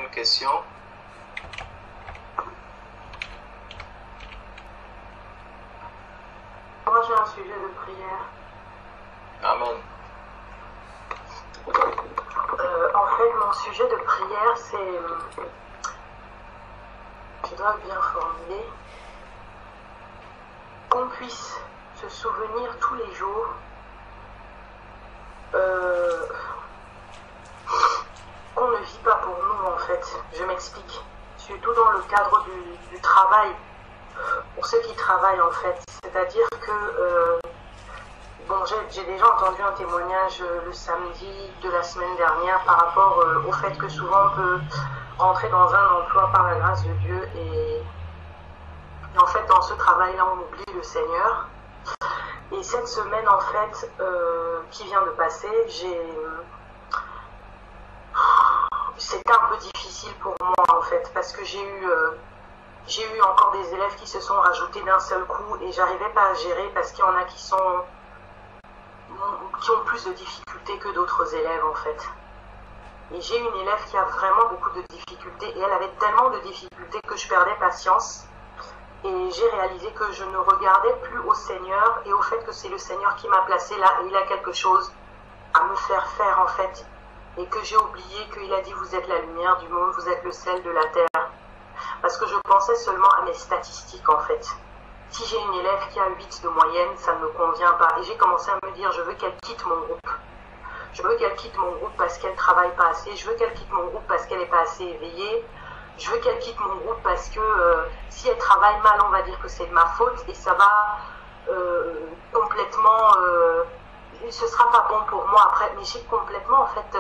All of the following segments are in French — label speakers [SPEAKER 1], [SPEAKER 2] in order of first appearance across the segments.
[SPEAKER 1] Deuxième question.
[SPEAKER 2] Moi, j'ai un sujet de prière.
[SPEAKER 1] Amen.
[SPEAKER 2] En fait, mon sujet de prière, c'est... Je dois bien formuler. Qu'on puisse se souvenir tous les jours qu'on ne vit pas pour nous, en fait. Je m'explique. Surtout dans le cadre du travail. Pour ceux qui travaillent, en fait. C'est-à-dire que... Bon, j'ai déjà entendu un témoignage le samedi de la semaine dernière par rapport au fait que souvent on peut rentrer dans un emploi par la grâce de Dieu et en fait dans ce travail-là on oublie le Seigneur. Et cette semaine en fait qui vient de passer, c'était un peu difficile pour moi en fait parce que j'ai eu encore des élèves qui se sont rajoutés d'un seul coup et j'arrivais pas à gérer parce qu'il y en a qui ont plus de difficultés que d'autres élèves en fait. Et j'ai une élève qui a vraiment beaucoup de difficultés et elle avait tellement de difficultés que je perdais patience et j'ai réalisé que je ne regardais plus au Seigneur et au fait que c'est le Seigneur qui m'a placé là et il a quelque chose à me faire faire en fait et que j'ai oublié qu'il a dit vous êtes la lumière du monde, vous êtes le sel de la terre parce que je pensais seulement à mes statistiques en fait. Si j'ai une élève qui a 8 de moyenne, ça ne me convient pas. Et j'ai commencé à me dire, je veux qu'elle quitte mon groupe. Je veux qu'elle quitte mon groupe parce qu'elle ne travaille pas assez. Je veux qu'elle quitte mon groupe parce qu'elle n'est pas assez éveillée. Je veux qu'elle quitte mon groupe parce que si elle travaille mal, on va dire que c'est de ma faute. Et ça va complètement... ce ne sera pas bon pour moi après. Mais j'ai complètement, en fait...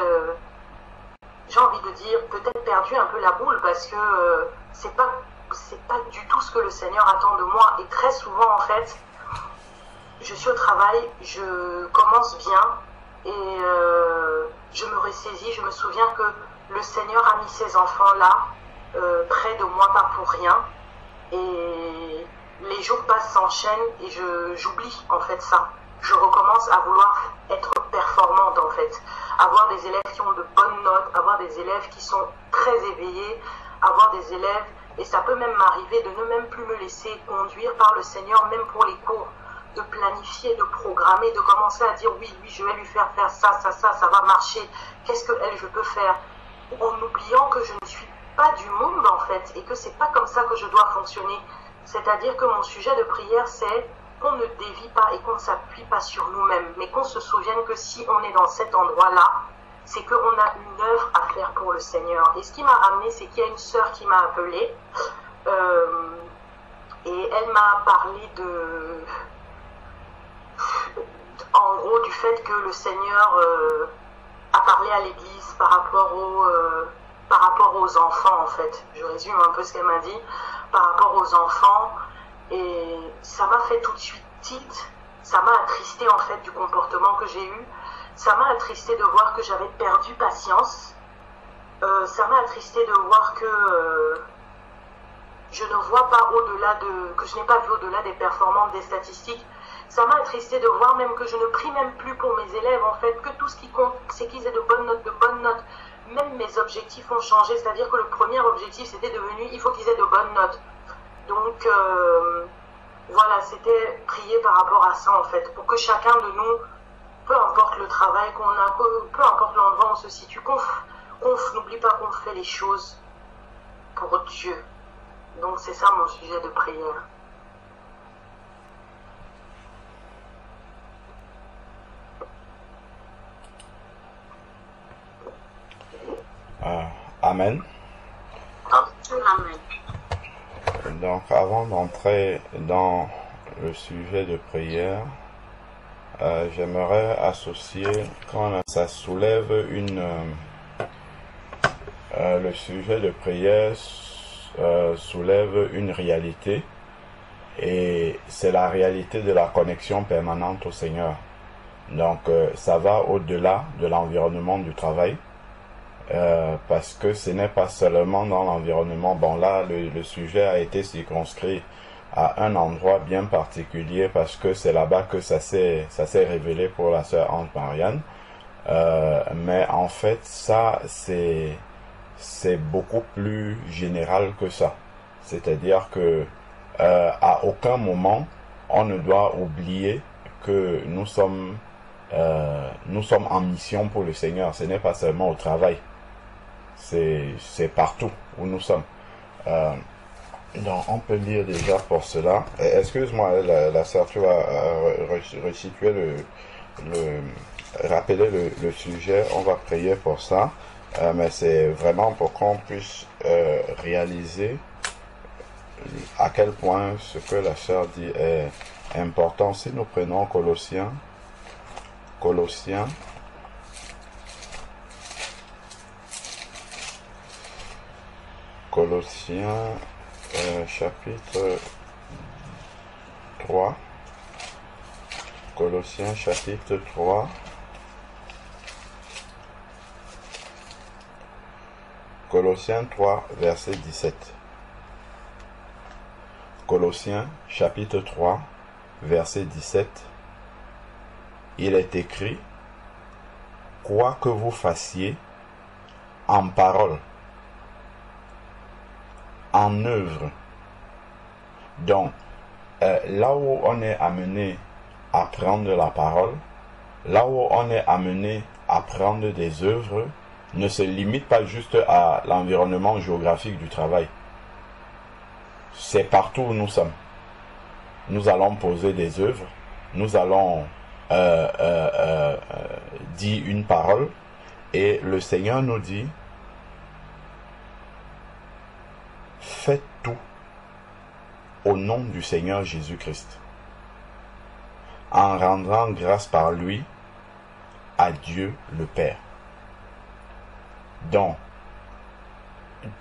[SPEAKER 2] j'ai envie de dire, peut-être perdu un peu la boule parce que c'est pas du tout ce que le Seigneur attend de moi. Et très souvent, en fait, je suis au travail, je commence bien et je me ressaisis. Je me souviens que le Seigneur a mis ces enfants-là près de moi, pas pour rien. Et les jours passent, s'enchaînent et j'oublie en fait ça. Je recommence à vouloir être performante en fait. Avoir des élèves qui ont de bonnes notes, avoir des élèves qui sont très éveillés, avoir des élèves... Et ça peut même m'arriver de ne même plus me laisser conduire par le Seigneur, même pour les cours, de planifier, de programmer, de commencer à dire oui, je vais lui faire ça va marcher. Qu'est-ce qu'elle, je peux faire? En oubliant que je ne suis pas du monde en fait, et que c'est pas comme ça que je dois fonctionner. C'est-à-dire que mon sujet de prière, c'est qu'on ne dévie pas et qu'on ne s'appuie pas sur nous-mêmes, mais qu'on se souvienne que si on est dans cet endroit-là, c'est qu'on a une œuvre à faire pour le Seigneur. Et ce qui m'a amené, c'est qu'il y a une sœur qui m'a appelée et elle m'a parlé en gros du fait que le Seigneur a parlé à l'Église par rapport aux enfants en fait. Je résume un peu ce qu'elle m'a dit par rapport aux enfants et ça m'a fait tout de suite tilt, ça m'a attristé en fait du comportement que j'ai eu. Ça m'a attristé de voir que j'avais perdu patience. Ça m'a attristé de voir que je ne vois pas que je n'ai pas vu au-delà des performances, des statistiques. Ça m'a attristé de voir même que je ne prie même plus pour mes élèves, en fait, que tout ce qui compte, c'est qu'ils aient de bonnes notes. Même mes objectifs ont changé, c'est-à-dire que le premier objectif, c'était devenu, il faut qu'ils aient de bonnes notes. Donc, voilà, c'était prier par rapport à ça, en fait, pour que chacun de nous, peu importe le travail qu'on a, peu importe l'endroit où on se situe, qu'on n'oublie pas qu'on fait les choses pour Dieu. Donc c'est ça mon sujet de prière.
[SPEAKER 3] Amen.
[SPEAKER 2] Amen.
[SPEAKER 3] Donc avant d'entrer dans le sujet de prière, j'aimerais associer, quand ça soulève le sujet de prière soulève une réalité, et c'est la réalité de la connexion permanente au Seigneur. Donc ça va au-delà de l'environnement du travail, parce que ce n'est pas seulement dans l'environnement. Bon là, le sujet a été circonscrit à un endroit bien particulier parce que c'est là-bas que ça s'est révélé pour la sœur Anne Marianne. Mais en fait, ça c'est c'est beaucoup plus général que ça. C'est-à-dire que à aucun moment, on ne doit oublier que nous sommes en mission pour le Seigneur. Ce n'est pas seulement au travail. C'est partout où nous sommes. Donc, on peut lire déjà pour cela. Excuse-moi, la sœur, tu vas resituer rappeler le sujet. On va prier pour ça. Mais c'est vraiment pour qu'on puisse réaliser à quel point ce que la sœur dit est important. Si nous prenons Colossiens chapitre 3. Colossiens chapitre 3. Colossiens 3, verset 17. Colossiens chapitre 3, verset 17. Il est écrit: quoi que vous fassiez, en parole, en œuvre. Donc, là où on est amené à prendre la parole, là où on est amené à prendre des œuvres, ne se limite pas juste à l'environnement géographique du travail. C'est partout où nous sommes. Nous allons poser des œuvres, nous allons dire une parole, et le Seigneur nous dit: faites tout au nom du Seigneur Jésus-Christ, en rendant grâce par lui à Dieu le Père. Donc,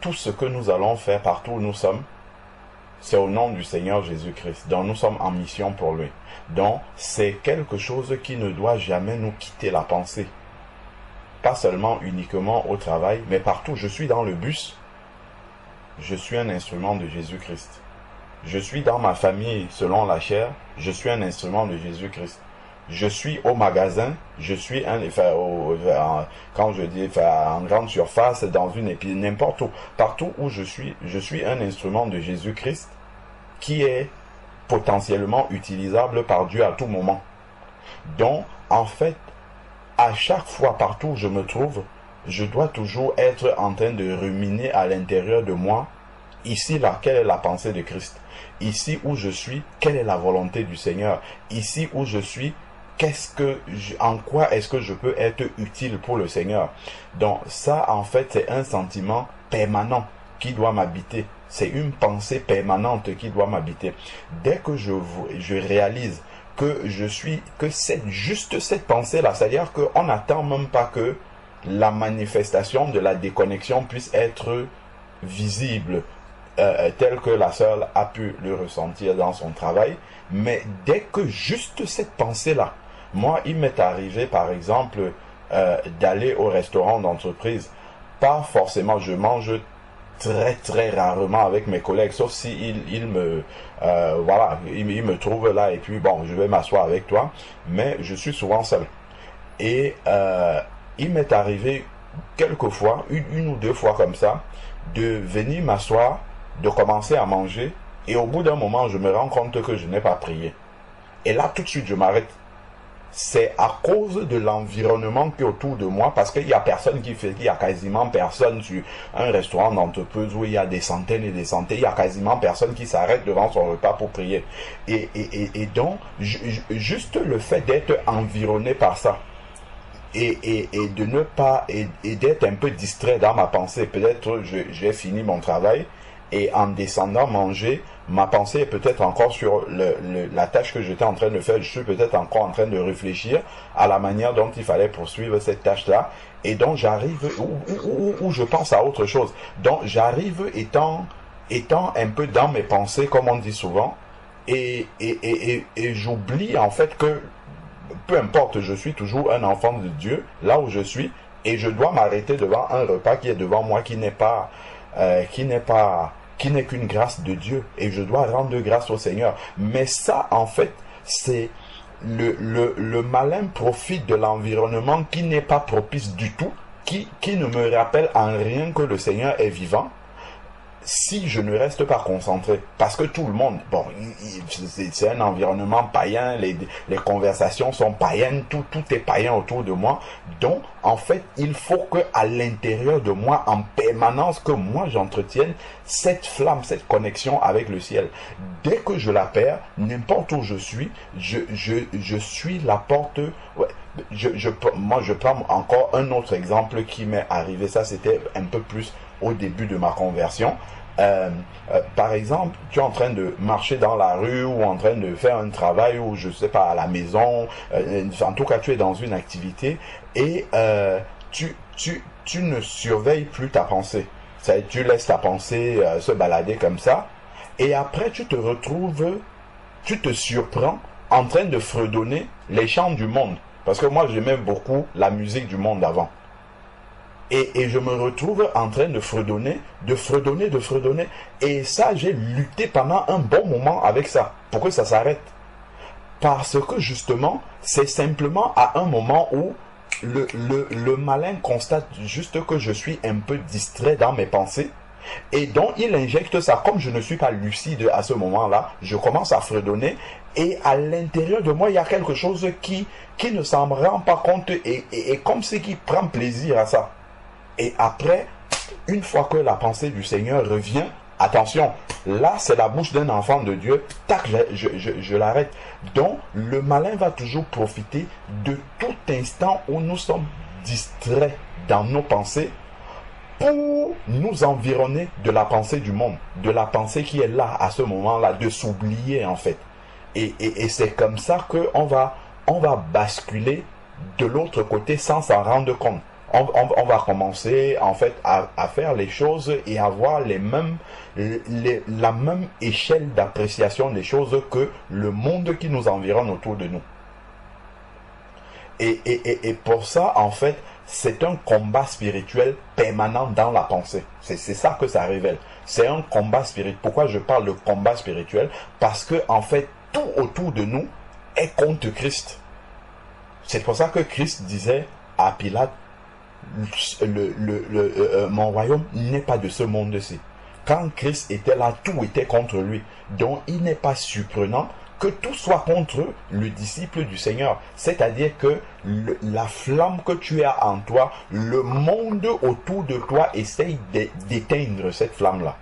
[SPEAKER 3] tout ce que nous allons faire partout où nous sommes, c'est au nom du Seigneur Jésus-Christ. Donc, nous sommes en mission pour lui. Donc, c'est quelque chose qui ne doit jamais nous quitter la pensée. Pas seulement uniquement au travail, mais partout. Je suis dans le bus, je suis un instrument de Jésus-Christ. Je suis dans ma famille selon la chair, je suis un instrument de Jésus-Christ. Je suis au magasin, je suis quand je dis en grande surface, dans une épicerie, n'importe où, partout où je suis un instrument de Jésus-Christ qui est potentiellement utilisable par Dieu à tout moment. Donc, en fait, à chaque fois, partout où je me trouve, je dois toujours être en train de ruminer à l'intérieur de moi: ici, là, quelle est la pensée de Christ? Ici où je suis, quelle est la volonté du Seigneur? Ici où je suis, en quoi est-ce que je peux être utile pour le Seigneur? Donc ça, en fait, c'est un sentiment permanent qui doit m'habiter. C'est une pensée permanente qui doit m'habiter. Dès que je réalise que juste cette pensée-là, c'est-à-dire qu'on n'attend même pas que la manifestation de la déconnexion puisse être visible, tel que la sœur a pu le ressentir dans son travail, mais dès que juste cette pensée-là, moi, il m'est arrivé, par exemple, d'aller au restaurant d'entreprise. Pas forcément, je mange très très rarement avec mes collègues, sauf si il me trouve là et puis bon, je vais m'asseoir avec toi, mais je suis souvent seul. Et il m'est arrivé quelquefois, une ou deux fois comme ça, de venir m'asseoir, de commencer à manger, et au bout d'un moment, je me rends compte que je n'ai pas prié. Et là, tout de suite, je m'arrête. C'est à cause de l'environnement qui est autour de moi, parce qu'il y a personne il y a quasiment personne sur un restaurant d'entreprise où il y a des centaines et des centaines, il y a quasiment personne qui s'arrête devant son repas pour prier. Et donc, juste le fait d'être environné par ça, et de ne pas, et d'être un peu distrait dans ma pensée, peut-être j'ai fini mon travail, et en descendant manger, ma pensée est peut-être encore sur la tâche que j'étais en train de faire. Je suis peut-être encore en train de réfléchir à la manière dont il fallait poursuivre cette tâche-là. Et donc j'arrive, ou je pense à autre chose. Donc j'arrive étant un peu dans mes pensées, comme on dit souvent, et j'oublie en fait que, peu importe, je suis toujours un enfant de Dieu, là où je suis, et je dois m'arrêter devant un repas qui est devant moi, qui n'est qu'une grâce de Dieu, et je dois rendre grâce au Seigneur. Mais ça, en fait, c'est le malin profite de l'environnement qui n'est pas propice du tout, qui ne me rappelle en rien que le Seigneur est vivant, si je ne reste pas concentré, parce que tout le monde, bon, c'est un environnement païen, les conversations sont païennes, tout est païen autour de moi, donc en fait il faut que à l'intérieur de moi en permanence que moi j'entretienne cette flamme, cette connexion avec le ciel. Dès que je la perds, n'importe où je suis, je suis la porte. Ouais, moi je prends encore un autre exemple qui m'est arrivé, ça c'était un peu plus au début de ma conversion. Par exemple, tu es en train de marcher dans la rue ou en train de faire un travail ou je sais pas à la maison, en tout cas tu es dans une activité et tu ne surveilles plus ta pensée. Tu laisses ta pensée se balader comme ça et après tu te surprends en train de fredonner les chants du monde. Parce que moi j'aimais beaucoup la musique du monde avant. Et je me retrouve en train de fredonner. Et ça, j'ai lutté pendant un bon moment avec ça, pour que ça s'arrête. Parce que justement, c'est simplement à un moment où le malin constate juste que je suis un peu distrait dans mes pensées. Et donc, il injecte ça. Comme je ne suis pas lucide à ce moment-là, je commence à fredonner. Et à l'intérieur de moi, il y a quelque chose qui ne s'en rend pas compte et comme c'est qui prend plaisir à ça. Et après, une fois que la pensée du Seigneur revient, attention, là c'est la bouche d'un enfant de Dieu, tac, je l'arrête. Donc le malin va toujours profiter de tout instant où nous sommes distraits dans nos pensées pour nous environner de la pensée du monde, de la pensée qui est là à ce moment-là, de s'oublier en fait. Et c'est comme ça qu'on va basculer de l'autre côté sans s'en rendre compte. On va commencer en fait à faire les choses et avoir la même échelle d'appréciation des choses que le monde qui nous environne autour de nous. Et pour ça, en fait, c'est un combat spirituel permanent dans la pensée. C'est ça que ça révèle. C'est un combat spirituel. Pourquoi je parle de combat spirituel? Parce que en fait, tout autour de nous est contre Christ. C'est pour ça que Christ disait à Pilate, mon royaume n'est pas de ce monde-ci. Quand Christ était là, tout était contre lui. Donc il n'est pas surprenant que tout soit contre le disciple du Seigneur. C'est-à-dire que la flamme que tu as en toi, le monde autour de toi essaye d'éteindre cette flamme-là.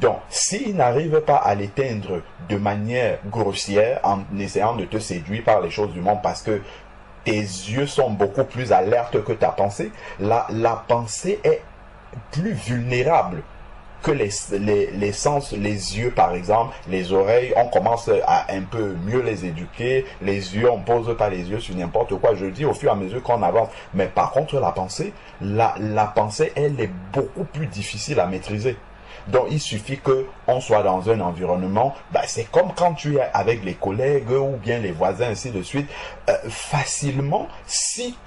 [SPEAKER 3] Donc, s'il n'arrive pas à l'éteindre de manière grossière, en essayant de te séduire par les choses du monde, parce que tes yeux sont beaucoup plus alertes que ta pensée, la pensée est plus vulnérable que les sens, les yeux par exemple, les oreilles, on commence à un peu mieux les éduquer, les yeux, on pose pas les yeux sur n'importe quoi, je le dis au fur et à mesure qu'on avance. Mais par contre la pensée, la pensée, elle est beaucoup plus difficile à maîtriser. Donc il suffit que on soit dans un environnement, c'est comme quand tu es avec les collègues ou bien les voisins ainsi de suite, facilement, si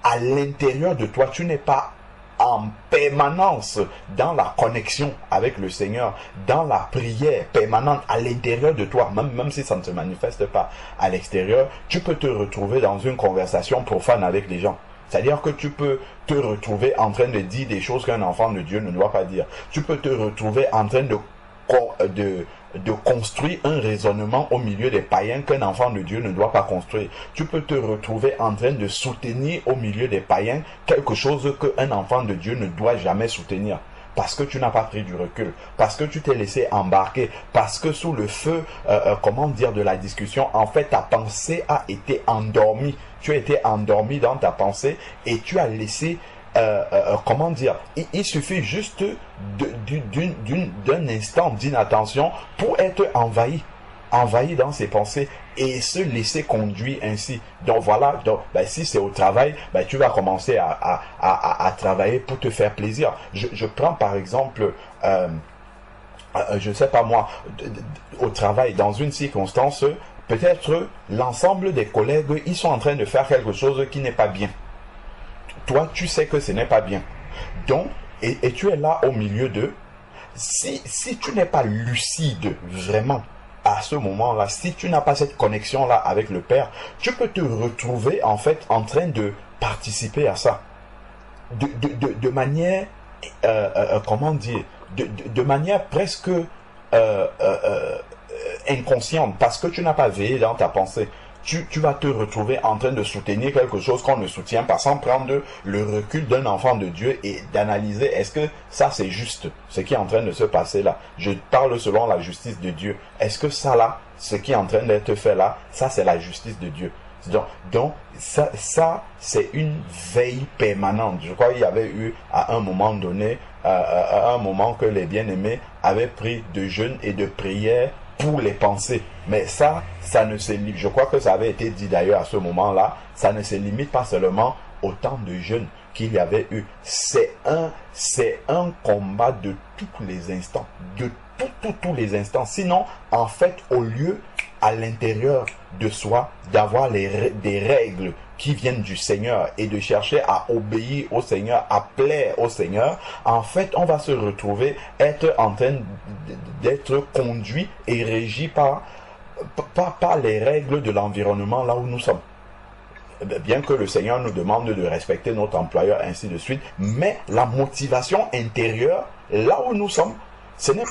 [SPEAKER 3] à l'intérieur de toi tu n'es pas en permanence dans la connexion avec le Seigneur, dans la prière permanente à l'intérieur de toi, même si ça ne se manifeste pas à l'extérieur, tu peux te retrouver dans une conversation profane avec les gens. C'est-à-dire que tu peux te retrouver en train de dire des choses qu'un enfant de Dieu ne doit pas dire. Tu peux te retrouver en train de construire un raisonnement au milieu des païens qu'un enfant de Dieu ne doit pas construire. Tu peux te retrouver en train de soutenir au milieu des païens quelque chose qu'un enfant de Dieu ne doit jamais soutenir. Parce que tu n'as pas pris du recul, parce que tu t'es laissé embarquer, parce que sous le feu, de la discussion, en fait, ta pensée a été endormie. Tu as été endormi dans ta pensée et tu as laissé, il suffit juste d'un instant d'inattention pour être envahi dans ses pensées et se laisser conduire ainsi. Donc voilà, si c'est au travail, tu vas commencer à travailler pour te faire plaisir. Je prends par exemple, je sais pas moi, au travail, dans une circonstance, peut-être l'ensemble des collègues, ils sont en train de faire quelque chose qui n'est pas bien. Toi, tu sais que ce n'est pas bien. Donc, et tu es là au milieu d'eux. Si tu n'es pas lucide vraiment, à ce moment-là, si tu n'as pas cette connexion-là avec le Père, tu peux te retrouver en fait en train de participer à ça. de manière, comment dire, de manière presque inconsciente, parce que tu n'as pas veillé dans ta pensée. Tu vas te retrouver en train de soutenir quelque chose qu'on ne soutient pas, sans prendre le recul d'un enfant de Dieu et d'analyser est-ce que ça c'est juste, ce qui est en train de se passer là. Je parle selon la justice de Dieu. Est-ce que ça là, ce qui est en train d'être fait là, ça c'est la justice de Dieu. Donc ça c'est une veille permanente. Je crois qu'il y avait eu à un moment donné, à un moment que les bien-aimés avaient pris de jeûne et de prière pour les pensées. Mais ça ne se limite, je crois que ça avait été dit d'ailleurs à ce moment-là, ça ne se limite pas seulement au temps de jeûne qu'il y avait eu. C'est un combat de tous les instants, de tous les instants. Sinon, en fait, au lieu à l'intérieur de soi d'avoir des règles qui viennent du Seigneur et de chercher à obéir au Seigneur, à plaire au Seigneur, en fait, on va se retrouver être en train d'être conduit et régi par les règles de l'environnement là où nous sommes. Bien que le Seigneur nous demande de respecter notre employeur, ainsi de suite, mais la motivation intérieure, là où nous sommes, ce n'est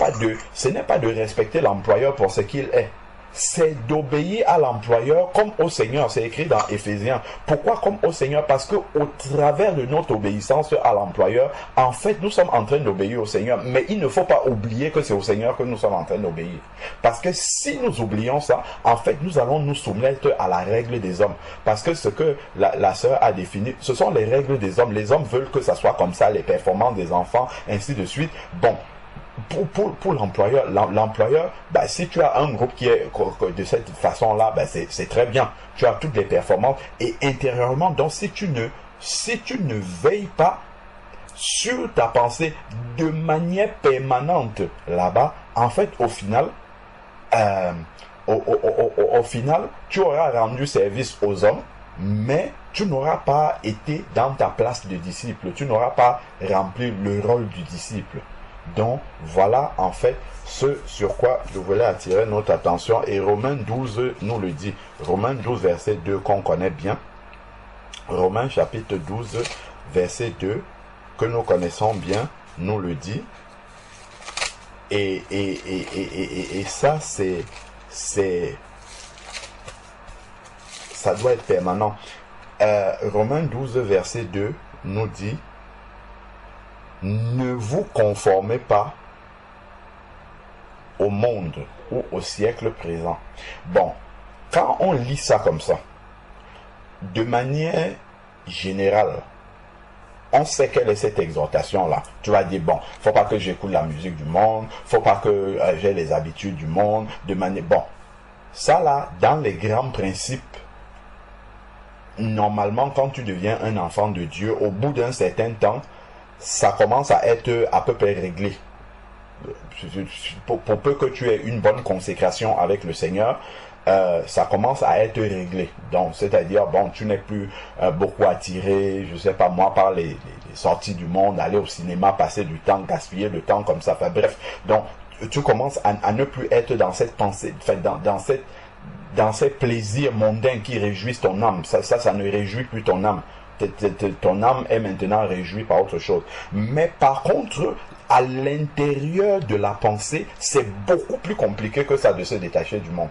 [SPEAKER 3] pas de respecter l'employeur pour ce qu'il est. C'est d'obéir à l'employeur comme au Seigneur. C'est écrit dans Éphésiens. Pourquoi comme au Seigneur? Parce que au travers de notre obéissance à l'employeur, en fait, nous sommes en train d'obéir au Seigneur. Mais il ne faut pas oublier que c'est au Seigneur que nous sommes en train d'obéir. Parce que si nous oublions ça, en fait, nous allons nous soumettre à la règle des hommes. Parce que ce que la sœur a défini, ce sont les règles des hommes. Les hommes veulent que ça soit comme ça, les performances des enfants, ainsi de suite. Bon. Pour l'employeur, si tu as un groupe qui est de cette façon-là, c'est très bien. Tu as toutes les performances et intérieurement, donc si tu ne veilles pas sur ta pensée de manière permanente là-bas, en fait, au final, tu auras rendu service aux hommes, mais tu n'auras pas été dans ta place de disciple. Tu n'auras pas rempli le rôle du disciple. Donc, voilà en fait ce sur quoi je voulais attirer notre attention. Et Romains 12 nous le dit. Romains 12 verset 2 qu'on connaît bien. Romains chapitre 12 verset 2 que nous connaissons bien nous le dit. Et ça ça doit être permanent. Romains 12 verset 2 nous dit: ne vous conformez pas au monde ou au siècle présent. Bon, quand on lit ça comme ça, de manière générale, on sait quelle est cette exhortation-là. Tu vas dire, bon, faut pas que j'écoute la musique du monde, faut pas que j'ai les habitudes du monde, de manière... Bon, ça là, dans les grands principes, normalement, quand tu deviens un enfant de Dieu, au bout d'un certain temps, ça commence à être à peu près réglé. Pour peu que tu aies une bonne consécration avec le Seigneur, ça commence à être réglé. Donc, c'est-à-dire, bon, tu n'es plus beaucoup attiré, je sais pas moi, par les sorties du monde, aller au cinéma, passer du temps, gaspiller le temps comme ça. Enfin, bref, donc, tu commences à ne plus être dans cette pensée, dans ces plaisirs mondains qui réjouissent ton âme. Ça ne réjouit plus ton âme. Ton âme est maintenant réjouie par autre chose. Mais par contre, à l'intérieur de la pensée, c'est beaucoup plus compliqué que ça de se détacher du monde.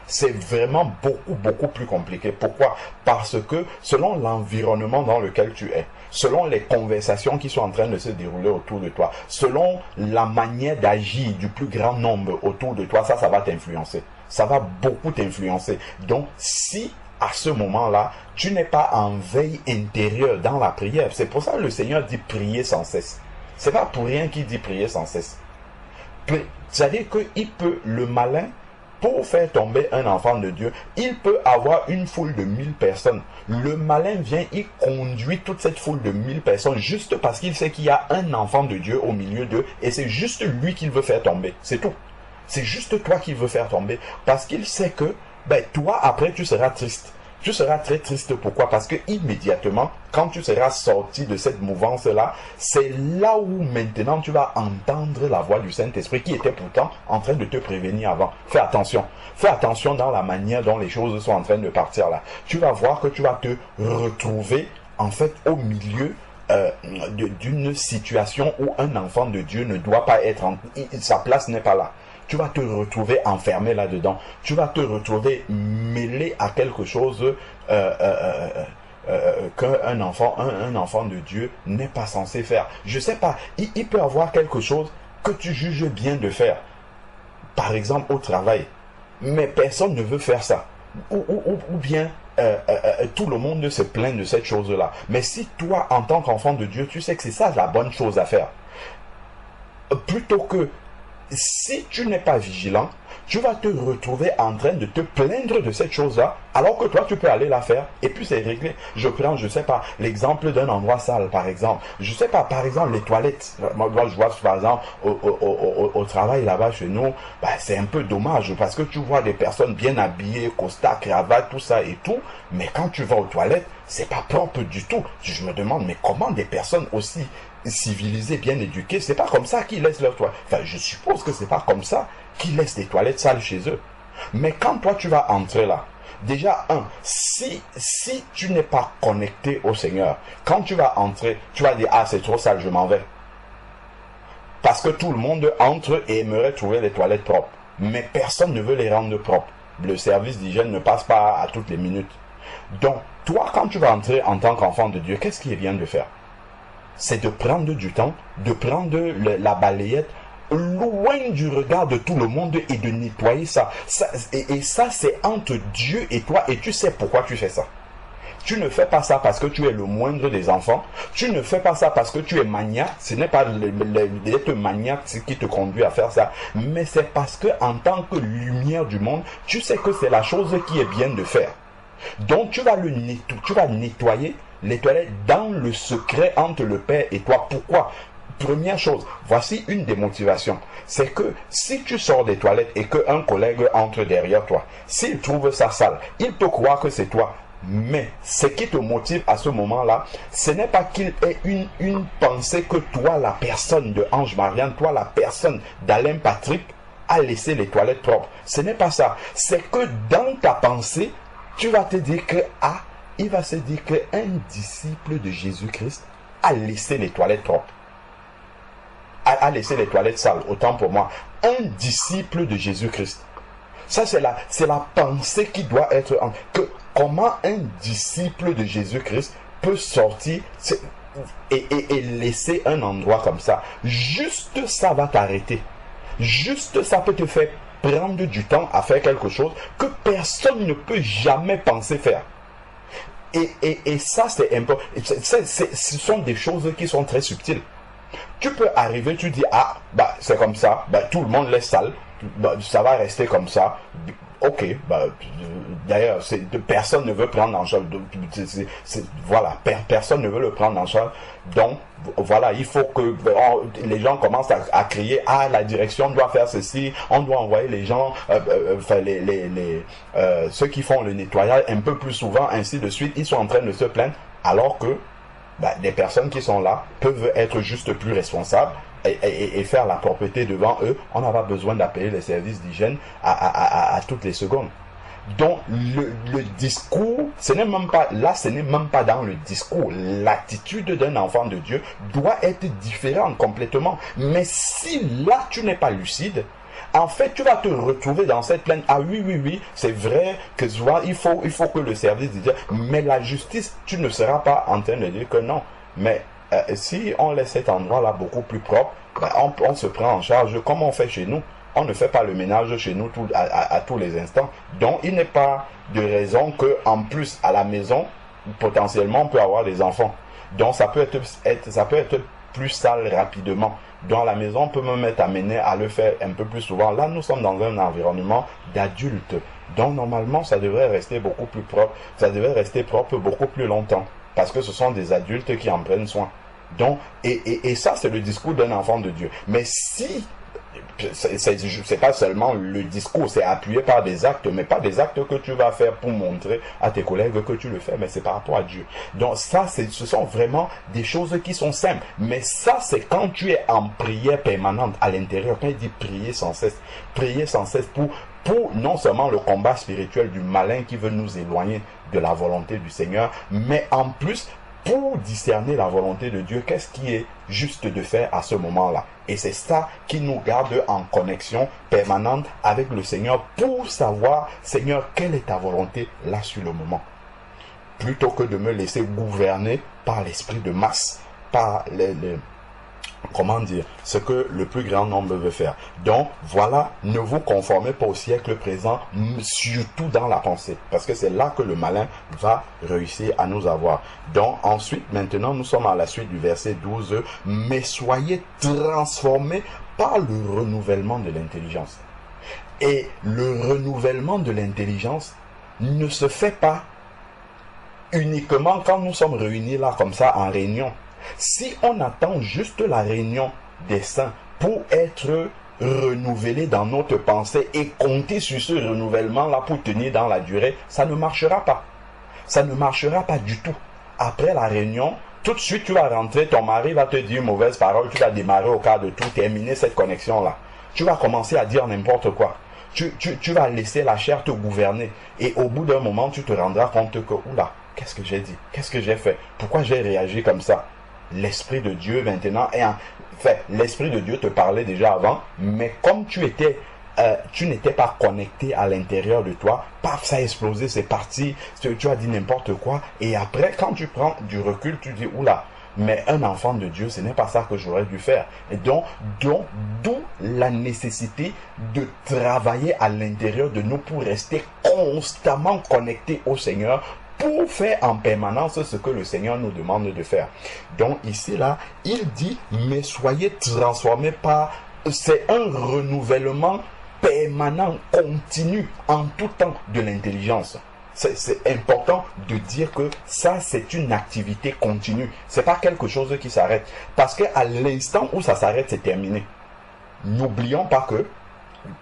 [SPEAKER 3] C'est vraiment beaucoup plus compliqué. Pourquoi? Parce que selon l'environnement dans lequel tu es, selon les conversations qui sont en train de se dérouler autour de toi, selon la manière d'agir du plus grand nombre autour de toi, ça va t'influencer. Ça va beaucoup t'influencer. Donc, si à ce moment-là, tu n'es pas en veille intérieure dans la prière. C'est pour ça que le Seigneur dit prier sans cesse. C'est pas pour rien qu'il dit prier sans cesse. C'est-à-dire qu'il peut, le malin, pour faire tomber un enfant de Dieu, il peut avoir une foule de 1000 personnes. Le malin vient, il conduit toute cette foule de 1000 personnes juste parce qu'il sait qu'il y a un enfant de Dieu au milieu d'eux et c'est juste lui qu'il veut faire tomber. C'est tout. C'est juste toi qu'il veut faire tomber parce qu'il sait que toi, après, tu seras triste. Tu seras très triste. Pourquoi? Parce que immédiatement, quand tu seras sorti de cette mouvance-là, c'est là où maintenant tu vas entendre la voix du Saint-Esprit qui était pourtant en train de te prévenir avant. Fais attention. Fais attention dans la manière dont les choses sont en train de partir là. Tu vas voir que tu vas te retrouver en fait au milieu d'une situation où un enfant de Dieu ne doit pas être, sa place n'est pas là. Tu vas te retrouver enfermé là-dedans. Tu vas te retrouver mêlé à quelque chose qu'un enfant, un enfant de Dieu n'est pas censé faire. Je sais pas, il peut avoir quelque chose que tu juges bien de faire. Par exemple, au travail. Mais personne ne veut faire ça. Ou bien tout le monde se plaint de cette chose-là. Mais si toi, en tant qu'enfant de Dieu, tu sais que c'est ça la bonne chose à faire. Plutôt que, si tu n'es pas vigilant, tu vas te retrouver en train de te plaindre de cette chose-là, alors que toi, tu peux aller la faire, et puis c'est réglé. Je prends, je sais pas, l'exemple d'un endroit sale, par exemple. Je sais pas, par exemple, les toilettes. Moi, je vois, par exemple, au travail là-bas chez nous, c'est un peu dommage, parce que tu vois des personnes bien habillées, costard, cravate, tout ça et tout, mais quand tu vas aux toilettes, c'est pas propre du tout. Je me demande, mais comment des personnes aussi civilisés, bien éduqués, c'est pas comme ça qu'ils laissent leur toilette. Enfin, je suppose que c'est pas comme ça qu'ils laissent des toilettes sales chez eux. Mais quand toi tu vas entrer là, déjà si tu n'es pas connecté au Seigneur, quand tu vas entrer, tu vas dire c'est trop sale, je m'en vais. Parce que tout le monde entre et aimerait trouver les toilettes propres, mais personne ne veut les rendre propres. Le service d'hygiène ne passe pas à toutes les minutes. Donc toi, quand tu vas entrer en tant qu'enfant de Dieu, qu'est-ce qui est bien de faire? C'est de prendre du temps, de prendre la balayette loin du regard de tout le monde et de nettoyer ça. Et ça, c'est entre Dieu et toi, et tu sais pourquoi tu fais ça. Tu ne fais pas ça parce que tu es le moindre des enfants. Tu ne fais pas ça parce que tu es maniaque. Ce n'est pas d'être maniaque qui te conduit à faire ça. Mais c'est parce que en tant que lumière du monde, tu sais que c'est la chose qui est bien de faire. Donc tu vas nettoyer les toilettes dans le secret entre le Père et toi. Pourquoi? Première chose, voici une des motivations. C'est que si tu sors des toilettes et qu'un collègue entre derrière toi, s'il trouve ça sale, il peut croire que c'est toi. Mais ce qui te motive à ce moment-là, ce n'est pas qu'il ait une pensée que toi, la personne de Ange Marianne, toi, la personne d'Alain Patrick, a laissé les toilettes propres. Ce n'est pas ça. C'est que dans ta pensée, tu vas te dire que il va se dire qu'un disciple de Jésus-Christ a laissé les toilettes propres. A laissé les toilettes sales, autant pour moi. Un disciple de Jésus-Christ. Ça, c'est la pensée qui doit être... comment un disciple de Jésus-Christ peut sortir et laisser un endroit comme ça. Juste ça va t'arrêter. Juste ça peut te faire prendre du temps à faire quelque chose que personne ne peut jamais penser faire. Et ça, c'est important. Ce sont des choses qui sont très subtiles. Tu peux arriver, tu dis, c'est comme ça, tout le monde laisse sale, ça va rester comme ça. Ok, d'ailleurs, personne ne veut prendre en charge. Voilà, personne ne veut le prendre en charge. Donc, voilà, il faut que les gens commencent à crier, la direction doit faire ceci, on doit envoyer les gens, ceux qui font le nettoyage un peu plus souvent, ainsi de suite. Ils sont en train de se plaindre, alors que des personnes qui sont là peuvent être juste plus responsables et faire la propreté devant eux. On n'a pas besoin d'appeler les services d'hygiène à toutes les secondes. Donc le discours, ce n'est même pas dans le discours. L'attitude d'un enfant de Dieu doit être différente complètement. Mais si là tu n'es pas lucide, en fait, tu vas te retrouver dans cette plainte. Oui, c'est vrai que souvent, il faut que le service dise, mais la justice, tu ne seras pas en train de dire que non. Mais si on laisse cet endroit-là beaucoup plus propre, on se prend en charge comme on fait chez nous. On ne fait pas le ménage chez nous à tous les instants. Donc, il n'est pas de raison qu'en plus, à la maison, potentiellement, on peut avoir des enfants. Donc, ça peut être plus sale rapidement. Dans la maison, on peut même être amené à le faire un peu plus souvent. Là, nous sommes dans un environnement d'adultes. Donc, normalement, ça devrait rester beaucoup plus propre. Ça devrait rester propre beaucoup plus longtemps. Parce que ce sont des adultes qui en prennent soin. Donc, et ça, c'est le discours d'un enfant de Dieu. Mais si... c'est pas seulement le discours, c'est appuyé par des actes, mais pas des actes que tu vas faire pour montrer à tes collègues que tu le fais, mais c'est par rapport à Dieu. Donc ça, ce sont vraiment des choses qui sont simples. Mais ça, c'est quand tu es en prière permanente à l'intérieur. Quand il dit prier sans cesse pour non seulement le combat spirituel du malin qui veut nous éloigner de la volonté du Seigneur, mais en plus pour discerner la volonté de Dieu, qu'est-ce qui est juste de faire à ce moment-là. Et c'est ça qui nous garde en connexion permanente avec le Seigneur pour savoir, Seigneur, quelle est ta volonté là sur le moment. Plutôt que de me laisser gouverner par l'esprit de masse, par comment dire, ce que le plus grand nombre veut faire. Donc, voilà, ne vous conformez pas au siècle présent, surtout dans la pensée, parce que c'est là que le malin va réussir à nous avoir. Donc, ensuite, maintenant, nous sommes à la suite du verset 12, mais soyez transformés par le renouvellement de l'intelligence. Et le renouvellement de l'intelligence ne se fait pas uniquement quand nous sommes réunis là, comme ça, en réunion. Si on attend juste la réunion des saints pour être renouvelé dans notre pensée et compter sur ce renouvellement-là pour tenir dans la durée, ça ne marchera pas. Ça ne marchera pas du tout. Après la réunion, tout de suite tu vas rentrer, ton mari va te dire une mauvaise parole, tu vas démarrer au quart de tout, terminer cette connexion-là. Tu vas commencer à dire n'importe quoi. Tu vas laisser la chair te gouverner. Et au bout d'un moment, tu te rendras compte que, oula, qu'est-ce que j'ai dit? Qu'est-ce que j'ai fait? Pourquoi j'ai réagi comme ça? L'Esprit de Dieu maintenant l'Esprit de Dieu te parlait déjà avant, mais comme tu n'étais pas connecté à l'intérieur de toi, paf, ça a explosé, c'est parti, tu as dit n'importe quoi, et après, quand tu prends du recul, tu dis, oula, mais un enfant de Dieu, ce n'est pas ça que j'aurais dû faire. Et donc, d'où la nécessité de travailler à l'intérieur de nous pour rester constamment connectés au Seigneur, pour faire en permanence ce que le Seigneur nous demande de faire. Donc ici, là, il dit, mais soyez transformés par... C'est un renouvellement permanent, continu, en tout temps de l'intelligence. C'est important de dire que ça, c'est une activité continue. C'est pas quelque chose qui s'arrête. Parce qu'à l'instant où ça s'arrête, c'est terminé. N'oublions pas que,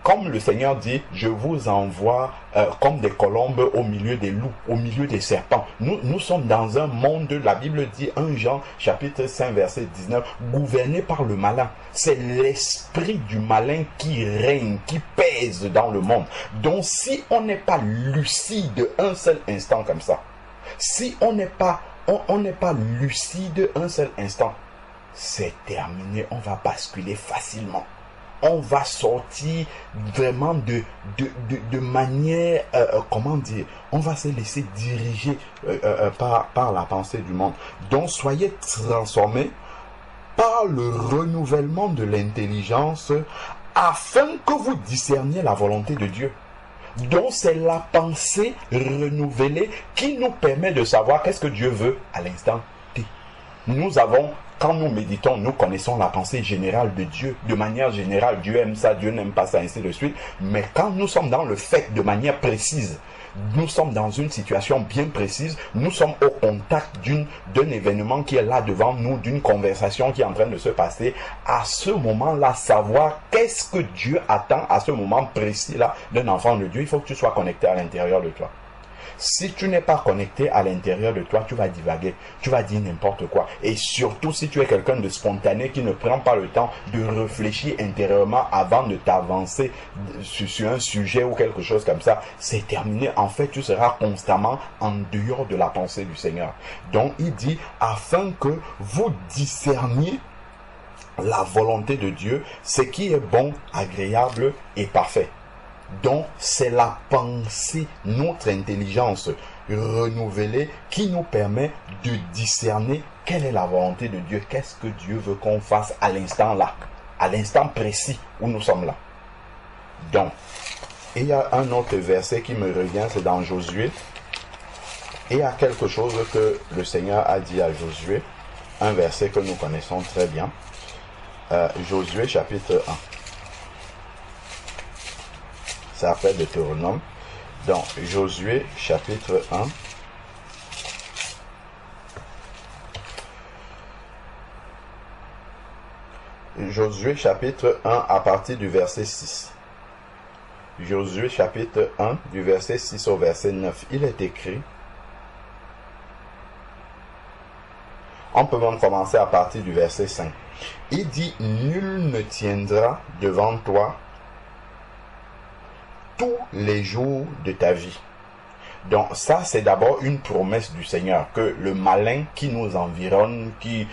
[SPEAKER 3] comme le Seigneur dit, je vous envoie comme des colombes au milieu des loups, au milieu des serpents. Nous sommes dans un monde, la Bible dit, 1 Jean chapitre 5 verset 19, gouverné par le malin. C'est l'esprit du malin qui règne, qui pèse dans le monde. Donc si on n'est pas lucide un seul instant comme ça, si on n'est pas lucide un seul instant, c'est terminé, on va basculer facilement. On va sortir vraiment de manière, comment dire, on va se laisser diriger par la pensée du monde. Donc soyez transformés par le renouvellement de l'intelligence afin que vous discerniez la volonté de Dieu. Donc c'est la pensée renouvelée qui nous permet de savoir qu'est-ce que Dieu veut à l'instant T. Nous avons... Quand nous méditons, nous connaissons la pensée générale de Dieu. De manière générale, Dieu aime ça, Dieu n'aime pas ça, ainsi de suite. Mais quand nous sommes dans le fait de manière précise, nous sommes dans une situation bien précise, nous sommes au contact d'un événement qui est là devant nous, d'une conversation qui est en train de se passer. À ce moment-là, savoir qu'est-ce que Dieu attend à ce moment précis-là d'un enfant de Dieu, il faut que tu sois connecté à l'intérieur de toi. Si tu n'es pas connecté à l'intérieur de toi, tu vas divaguer, tu vas dire n'importe quoi. Et surtout si tu es quelqu'un de spontané qui ne prend pas le temps de réfléchir intérieurement avant de t'avancer sur un sujet ou quelque chose comme ça, c'est terminé. En fait, tu seras constamment en dehors de la pensée du Seigneur. Donc il dit, afin que vous discerniez la volonté de Dieu, ce qui est bon, agréable et parfait. Donc, c'est la pensée, notre intelligence renouvelée qui nous permet de discerner quelle est la volonté de Dieu. Qu'est-ce que Dieu veut qu'on fasse à l'instant là, à l'instant précis où nous sommes là. Donc, il y a un autre verset qui me revient, c'est dans Josué. Et il y a quelque chose que le Seigneur a dit à Josué, un verset que nous connaissons très bien. Josué chapitre 1. C'est après Deutéronome. Donc, Josué, chapitre 1. Josué, chapitre 1, à partir du verset 6. Josué, chapitre 1, du verset 6 au verset 9. Il est écrit. On peut même commencer à partir du verset 5. Il dit, nul ne tiendra devant toi tous les jours de ta vie. Donc ça, c'est d'abord une promesse du Seigneur, que le malin qui nous environne, qui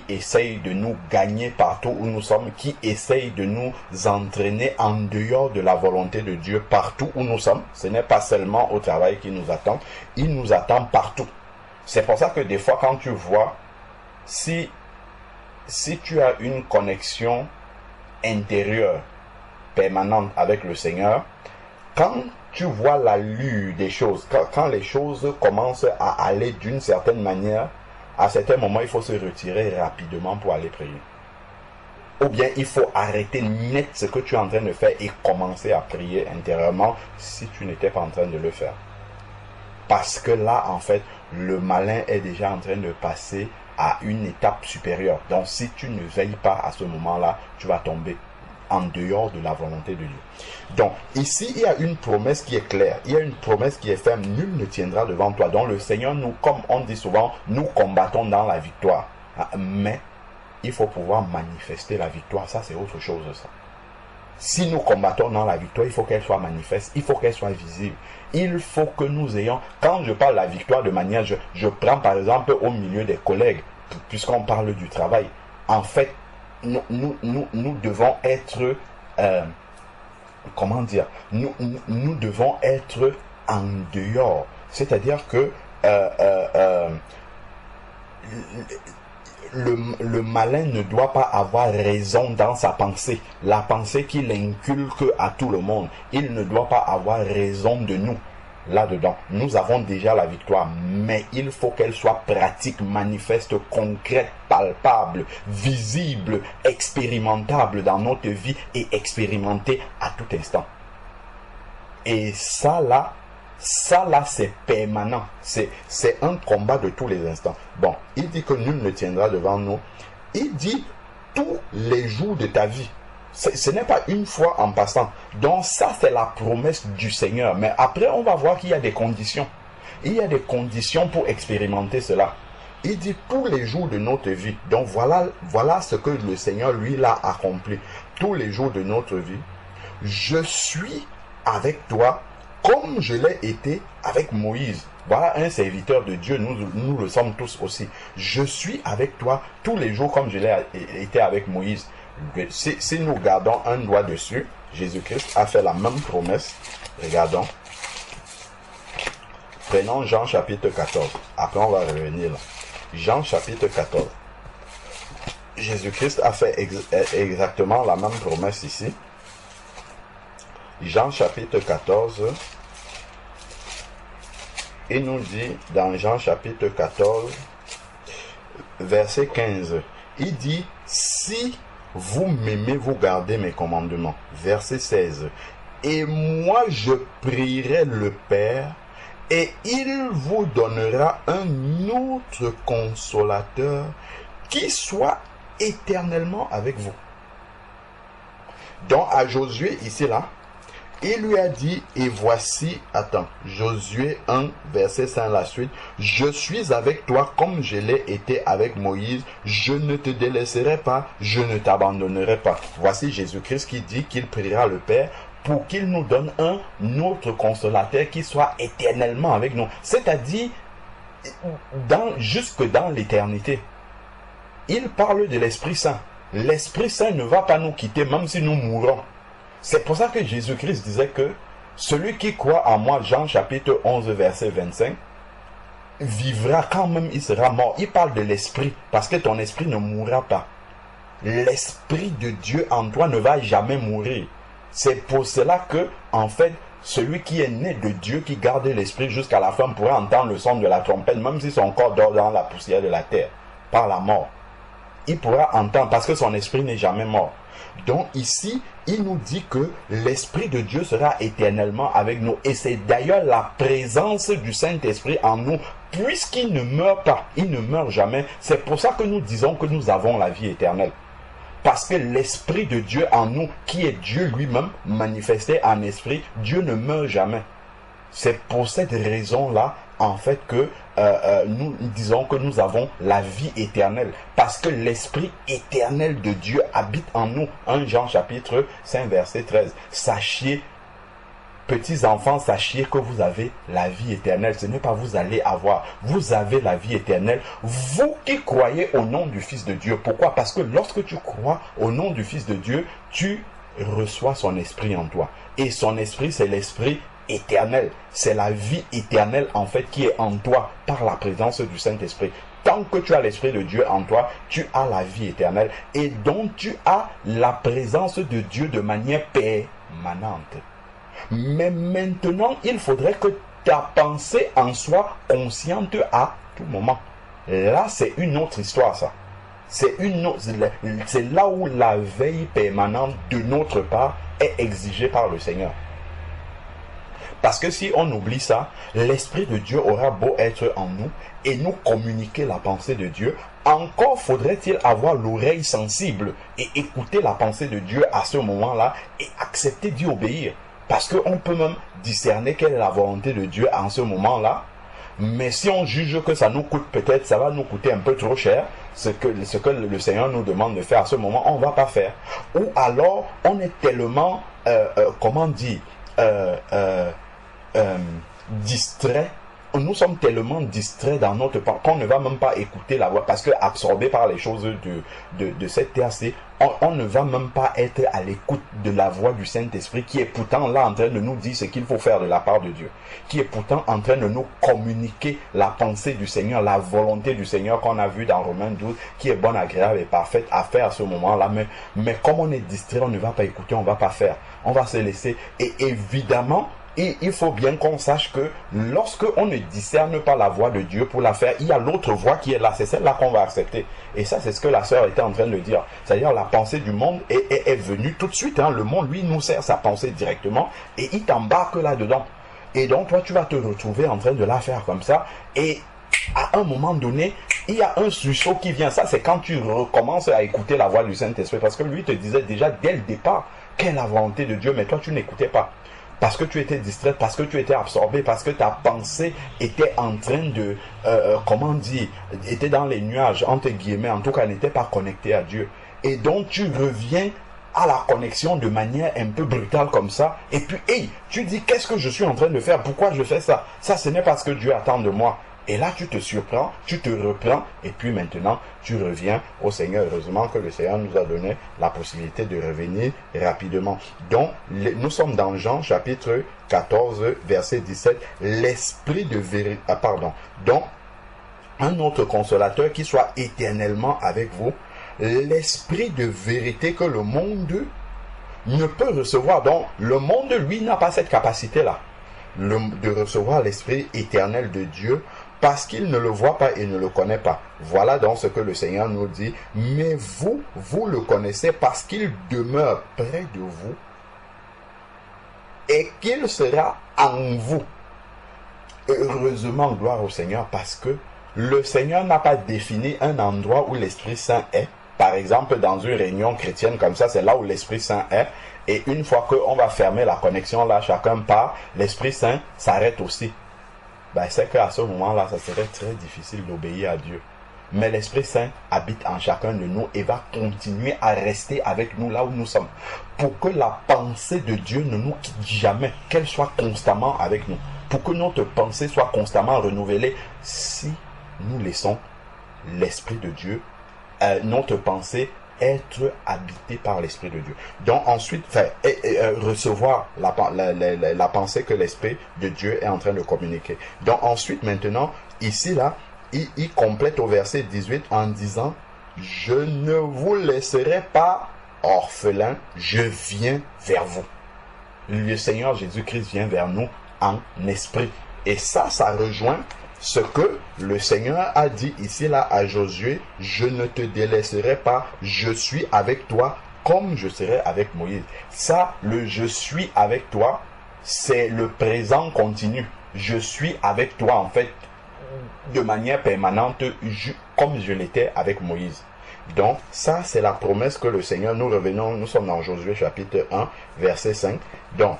[SPEAKER 3] essaye de nous gagner partout où nous sommes, qui essaye de nous entraîner en dehors de la volonté de Dieu partout où nous sommes, ce n'est pas seulement au travail qu'il nous attend, il nous attend partout. C'est pour ça que des fois, quand tu vois, si tu as une connexion intérieure permanente avec le Seigneur, quand tu vois l'allure des choses, quand les choses commencent à aller d'une certaine manière, à certains moments, il faut se retirer rapidement pour aller prier. Ou bien il faut arrêter net ce que tu es en train de faire et commencer à prier intérieurement si tu n'étais pas en train de le faire. Parce que là, en fait, le malin est déjà en train de passer à une étape supérieure. Donc si tu ne veilles pas à ce moment-là, tu vas tomber en dehors de la volonté de Dieu. Donc ici, il y a une promesse qui est claire, il y a une promesse qui est ferme, nul ne tiendra devant toi. Donc le Seigneur, nous, comme on dit souvent, nous combattons dans la victoire. Mais il faut pouvoir manifester la victoire, ça c'est autre chose ça. Si nous combattons dans la victoire, il faut qu'elle soit manifeste, il faut qu'elle soit visible. Il faut que nous ayons, quand je parle de la victoire de manière, je prends par exemple au milieu des collègues, puisqu'on parle du travail. En fait, nous devons être, comment dire, nous devons être en dehors. C'est-à-dire que le malin ne doit pas avoir raison dans sa pensée. La pensée qu'il inculque à tout le monde. Il ne doit pas avoir raison de nous. Là-dedans, nous avons déjà la victoire, mais il faut qu'elle soit pratique, manifeste, concrète, palpable, visible, expérimentable dans notre vie et expérimentée à tout instant. Et ça là, c'est permanent. C'est un combat de tous les instants. Bon, il dit que nul ne tiendra devant nous. Il dit tous les jours de ta vie. Ce n'est pas une fois en passant. Donc ça, c'est la promesse du Seigneur. Mais après, on va voir qu'il y a des conditions. Il y a des conditions pour expérimenter cela. Il dit tous les jours de notre vie. Donc voilà ce que le Seigneur, lui, l'a accompli. Tous les jours de notre vie. Je suis avec toi comme je l'ai été avec Moïse. Voilà un serviteur de Dieu, nous le sommes tous aussi. Je suis avec toi tous les jours comme je l'ai été avec Moïse. Si nous gardons un doigt dessus, Jésus-Christ a fait la même promesse. Regardons. Prenons Jean chapitre 14. Après on va revenir là. Jean chapitre 14. Jésus-Christ a fait exactement la même promesse ici. Jean chapitre 14. Il nous dit dans Jean chapitre 14, verset 15. Il dit, si vous m'aimez, vous gardez mes commandements. Verset 16. Et moi je prierai le Père, et il vous donnera un autre consolateur qui soit éternellement avec vous. Donc à Josué, ici là, il lui a dit, et voici, attends, Josué 1, verset 5, la suite, je suis avec toi comme je l'ai été avec Moïse, je ne te délaisserai pas, je ne t'abandonnerai pas. Voici Jésus-Christ qui dit qu'il priera le Père pour qu'il nous donne un autre consolateur qui soit éternellement avec nous. C'est-à-dire, jusque dans l'éternité. Il parle de l'Esprit Saint. L'Esprit Saint ne va pas nous quitter même si nous mourons. C'est pour ça que Jésus-Christ disait que celui qui croit en moi, Jean chapitre 11, verset 25, vivra quand même, il sera mort. Il parle de l'esprit, parce que ton esprit ne mourra pas. L'esprit de Dieu en toi ne va jamais mourir. C'est pour cela que, en fait, celui qui est né de Dieu, qui garde l'esprit jusqu'à la fin, pourra entendre le son de la trompette, même si son corps dort dans la poussière de la terre, par la mort. Il pourra entendre, parce que son esprit n'est jamais mort. Donc ici, il nous dit que l'Esprit de Dieu sera éternellement avec nous. Et c'est d'ailleurs la présence du Saint-Esprit en nous, puisqu'il ne meurt pas, il ne meurt jamais. C'est pour ça que nous disons que nous avons la vie éternelle. Parce que l'Esprit de Dieu en nous, qui est Dieu lui-même, manifesté en esprit, Dieu ne meurt jamais. C'est pour cette raison-là, en fait, que nous disons que nous avons la vie éternelle. Parce que l'Esprit éternel de Dieu habite en nous. 1 Jean chapitre 5, verset 13. Sachez petits enfants, sachiez que vous avez la vie éternelle. Ce n'est pas vous allez avoir. Vous avez la vie éternelle. Vous qui croyez au nom du Fils de Dieu. Pourquoi? Parce que lorsque tu crois au nom du Fils de Dieu, tu reçois son esprit en toi. Et son esprit, c'est l'esprit éternel. C'est la vie éternelle, en fait, qui est en toi par la présence du Saint-Esprit. Tant que tu as l'Esprit de Dieu en toi, tu as la vie éternelle et donc tu as la présence de Dieu de manière permanente. Mais maintenant, il faudrait que ta pensée en soit consciente à tout moment. Là, c'est une autre histoire, ça. C'est là où la veille permanente de notre part est exigée par le Seigneur. Parce que si on oublie ça, l'Esprit de Dieu aura beau être en nous et nous communiquer la pensée de Dieu, encore faudrait-il avoir l'oreille sensible et écouter la pensée de Dieu à ce moment-là et accepter d'y obéir. Parce qu'on peut même discerner quelle est la volonté de Dieu en ce moment-là. Mais si on juge que ça nous coûte peut-être, ça va nous coûter un peu trop cher, ce que le Seigneur nous demande de faire à ce moment, on ne va pas faire. Ou alors, on est tellement, distrait, nous sommes tellement distraits dans notre part qu'on ne va même pas écouter la voix, parce que absorbé par les choses de cette terre-ci, on ne va même pas être à l'écoute de la voix du Saint-Esprit qui est pourtant là en train de nous dire ce qu'il faut faire de la part de Dieu, qui est pourtant en train de nous communiquer la pensée du Seigneur, la volonté du Seigneur qu'on a vu dans Romains 12, qui est bonne, agréable et parfaite à faire à ce moment-là. Mais comme on est distrait, on ne va pas écouter, on ne va pas faire, on va se laisser. Et évidemment, et il faut bien qu'on sache que lorsque on ne discerne pas la voix de Dieu pour la faire, il y a l'autre voix qui est là, c'est celle-là qu'on va accepter. Et ça, c'est ce que la sœur était en train de dire. C'est-à-dire la pensée du monde est venue tout de suite. Le monde, lui, nous sert sa pensée directement et il t'embarque là-dedans. Et donc, toi, tu vas te retrouver en train de la faire comme ça. Et à un moment donné, il y a un sursaut qui vient. Ça, c'est quand tu recommences à écouter la voix du Saint-Esprit. Parce que lui te disait déjà dès le départ quelle est la volonté de Dieu, mais toi, tu n'écoutais pas. Parce que tu étais distrait, parce que tu étais absorbé, parce que ta pensée était en train de, était dans les nuages, entre guillemets, en tout cas, n'était pas connectée à Dieu. Et donc, tu reviens à la connexion de manière un peu brutale comme ça. Et puis, tu dis, qu'est-ce que je suis en train de faire? Pourquoi je fais ça? Ça, ce n'est pas ce que Dieu attend de moi. Et là, tu te surprends, tu te reprends, et puis maintenant, tu reviens au Seigneur. Heureusement que le Seigneur nous a donné la possibilité de revenir rapidement. Donc, nous sommes dans Jean chapitre 14, verset 17. L'esprit de vérité... Donc, un autre consolateur qui soit éternellement avec vous, l'esprit de vérité que le monde ne peut recevoir. Donc, le monde, lui, n'a pas cette capacité-là de recevoir l'esprit éternel de Dieu, parce qu'il ne le voit pas et ne le connaît pas. Voilà donc ce que le Seigneur nous dit. Mais vous, vous le connaissez parce qu'il demeure près de vous et qu'il sera en vous. Heureusement, gloire au Seigneur, parce que le Seigneur n'a pas défini un endroit où l'Esprit Saint est. Par exemple, dans une réunion chrétienne comme ça, c'est là où l'Esprit Saint est. Et une fois qu'on va fermer la connexion, là, chacun part, l'Esprit Saint s'arrête aussi. C'est qu'à ce moment-là, ça serait très difficile d'obéir à Dieu. Mais l'Esprit Saint habite en chacun de nous et va continuer à rester avec nous là où nous sommes. Pour que la pensée de Dieu ne nous quitte jamais, qu'elle soit constamment avec nous. Pour que notre pensée soit constamment renouvelée, si nous laissons l'Esprit de Dieu, notre pensée être habité par l'Esprit de Dieu. Donc ensuite, recevoir la pensée que l'Esprit de Dieu est en train de communiquer. Donc ensuite, maintenant, ici, là, il complète au verset 18 en disant, je ne vous laisserai pas orphelins, je viens vers vous. Le Seigneur Jésus-Christ vient vers nous en esprit. Et ça rejoint ce que le Seigneur a dit ici là à Josué, je ne te délaisserai pas, je suis avec toi comme je serai avec Moïse. Ça, le je suis avec toi, c'est le présent continu. Je suis avec toi en fait de manière permanente comme je l'étais avec Moïse. Donc ça c'est la promesse que le Seigneur, nous sommes dans Josué chapitre 1 verset 5. Donc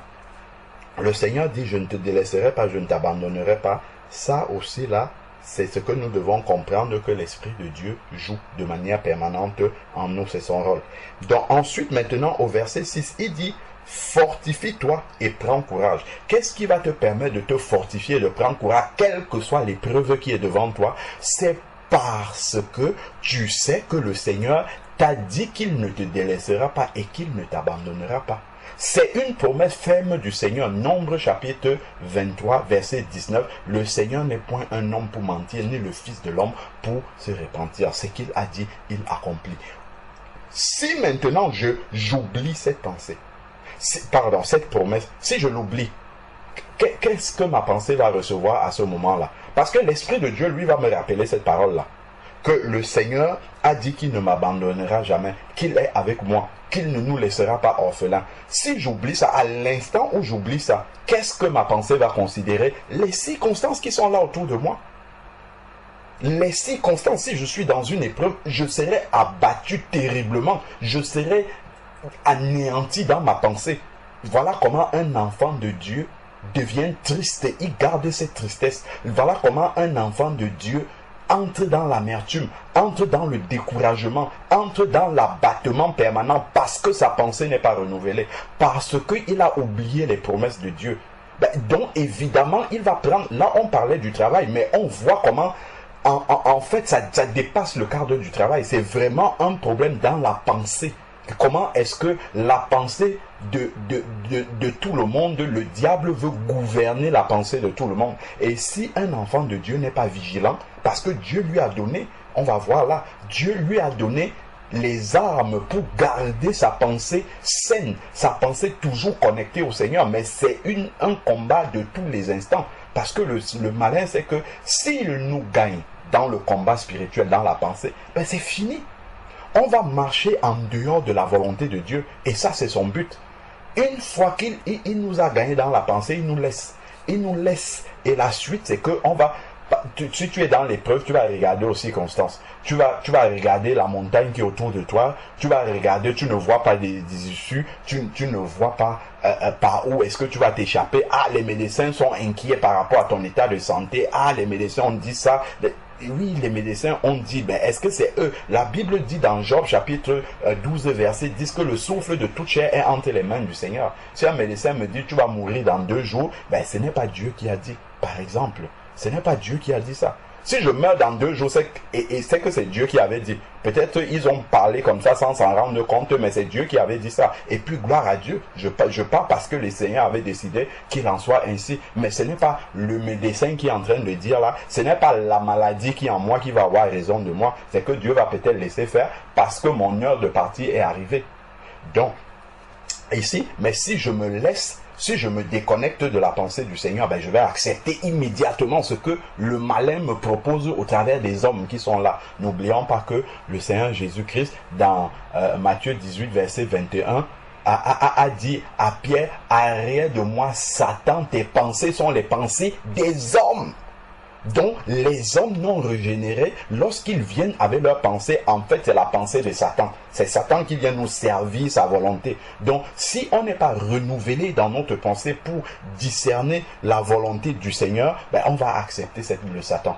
[SPEAKER 3] le Seigneur dit je ne te délaisserai pas, je ne t'abandonnerai pas. Ça aussi là, c'est ce que nous devons comprendre, que l'Esprit de Dieu joue de manière permanente en nous, c'est son rôle. Donc ensuite maintenant au verset 6, il dit, fortifie-toi et prends courage. Qu'est-ce qui va te permettre de te fortifier et de prendre courage, quelle que soit l'épreuve qui est devant toi? C'est parce que tu sais que le Seigneur t'a dit qu'il ne te délaissera pas et qu'il ne t'abandonnera pas. C'est une promesse ferme du Seigneur. Nombre chapitre 23, verset 19. Le Seigneur n'est point un homme pour mentir, ni le Fils de l'homme pour se repentir. Ce qu'il a dit, il accomplit. Si maintenant j'oublie cette pensée, cette promesse, si je l'oublie, qu'est-ce que ma pensée va recevoir à ce moment-là? Parce que l'Esprit de Dieu, lui, va me rappeler cette parole-là. Que le Seigneur a dit qu'il ne m'abandonnera jamais, qu'il est avec moi, qu'il ne nous laissera pas orphelins. Si j'oublie ça, à l'instant où j'oublie ça, qu'est-ce que ma pensée va considérer? Les circonstances qui sont là autour de moi. Les circonstances, si je suis dans une épreuve, je serai abattu terriblement. Je serai anéanti dans ma pensée. Voilà comment un enfant de Dieu devient triste et il garde cette tristesse. Voilà comment un enfant de Dieu entre dans l'amertume, entre dans le découragement, entre dans l'abattement permanent parce que sa pensée n'est pas renouvelée, parce qu'il a oublié les promesses de Dieu. Donc évidemment, il va prendre, là on parlait du travail, mais on voit comment en fait ça dépasse le cadre du travail. C'est vraiment un problème dans la pensée. Comment est-ce que la pensée de tout le monde, le diable veut gouverner la pensée de tout le monde. Et si un enfant de Dieu n'est pas vigilant, parce que Dieu lui a donné, on va voir là, Dieu lui a donné les armes pour garder sa pensée saine, sa pensée toujours connectée au Seigneur. Mais c'est un combat de tous les instants. Parce que le malin, c'est que s'il nous gagne dans le combat spirituel, dans la pensée, c'est fini. On va marcher en dehors de la volonté de Dieu. Et ça, c'est son but. Une fois qu'il nous a gagné dans la pensée, il nous laisse. Il nous laisse. Et la suite, c'est que on va... Si tu es dans l'épreuve, tu vas regarder aux circonstances. Tu vas regarder la montagne qui est autour de toi. Tu vas regarder, tu ne vois pas des issues. Tu ne vois pas par où est-ce que tu vas t'échapper. Ah, les médecins sont inquiets par rapport à ton état de santé. Ah, les médecins ont dit ça. Oui, les médecins ont dit, mais est-ce que c'est eux? La Bible dit dans Job chapitre 12 verset 10 que le souffle de toute chair est entre les mains du Seigneur. Si un médecin me dit tu vas mourir dans 2 jours, ce n'est pas Dieu qui a dit, par exemple. Ce n'est pas Dieu qui a dit ça. Si je meurs dans 2 jours, c'est que c'est Dieu qui avait dit. Peut-être ils ont parlé comme ça sans s'en rendre compte, mais c'est Dieu qui avait dit ça. Et puis gloire à Dieu, je parle parce que le Seigneur avait décidé qu'il en soit ainsi. Mais ce n'est pas le médecin qui est en train de dire là, ce n'est pas la maladie qui est en moi qui va avoir raison de moi. C'est que Dieu va peut-être laisser faire parce que mon heure de partie est arrivée. Donc, ici, mais si je me laisse... Si je me déconnecte de la pensée du Seigneur, je vais accepter immédiatement ce que le malin me propose au travers des hommes qui sont là. N'oublions pas que le Seigneur Jésus-Christ, dans Matthieu 18, verset 21, a dit à Pierre, « Arrête de moi, Satan, tes pensées sont les pensées des hommes. » Donc, les hommes non régénérés, lorsqu'ils viennent avec leur pensée, en fait, c'est la pensée de Satan. C'est Satan qui vient nous servir sa volonté. Donc, si on n'est pas renouvelé dans notre pensée pour discerner la volonté du Seigneur, on va accepter le Satan.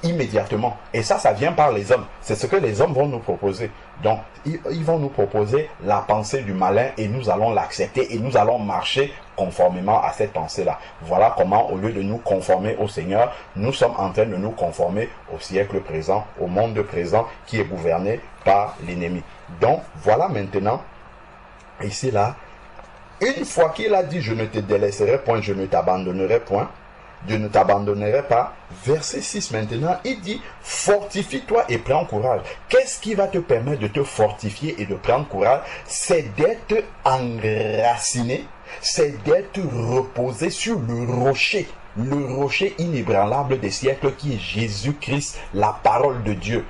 [SPEAKER 3] Immédiatement. Et ça vient par les hommes. C'est ce que les hommes vont nous proposer. Donc, ils vont nous proposer la pensée du malin et nous allons l'accepter et nous allons marcher conformément à cette pensée-là. Voilà comment, au lieu de nous conformer au Seigneur, nous sommes en train de nous conformer au siècle présent, au monde présent qui est gouverné par l'ennemi. Donc, voilà maintenant, ici là, une fois qu'il a dit « Je ne te délaisserai point, je ne t'abandonnerai point », Dieu ne t'abandonnerait pas. Verset 6 maintenant, il dit, fortifie-toi et prends courage. Qu'est-ce qui va te permettre de te fortifier et de prendre courage? C'est d'être enraciné, c'est d'être reposé sur le rocher inébranlable des siècles qui est Jésus-Christ, la parole de Dieu.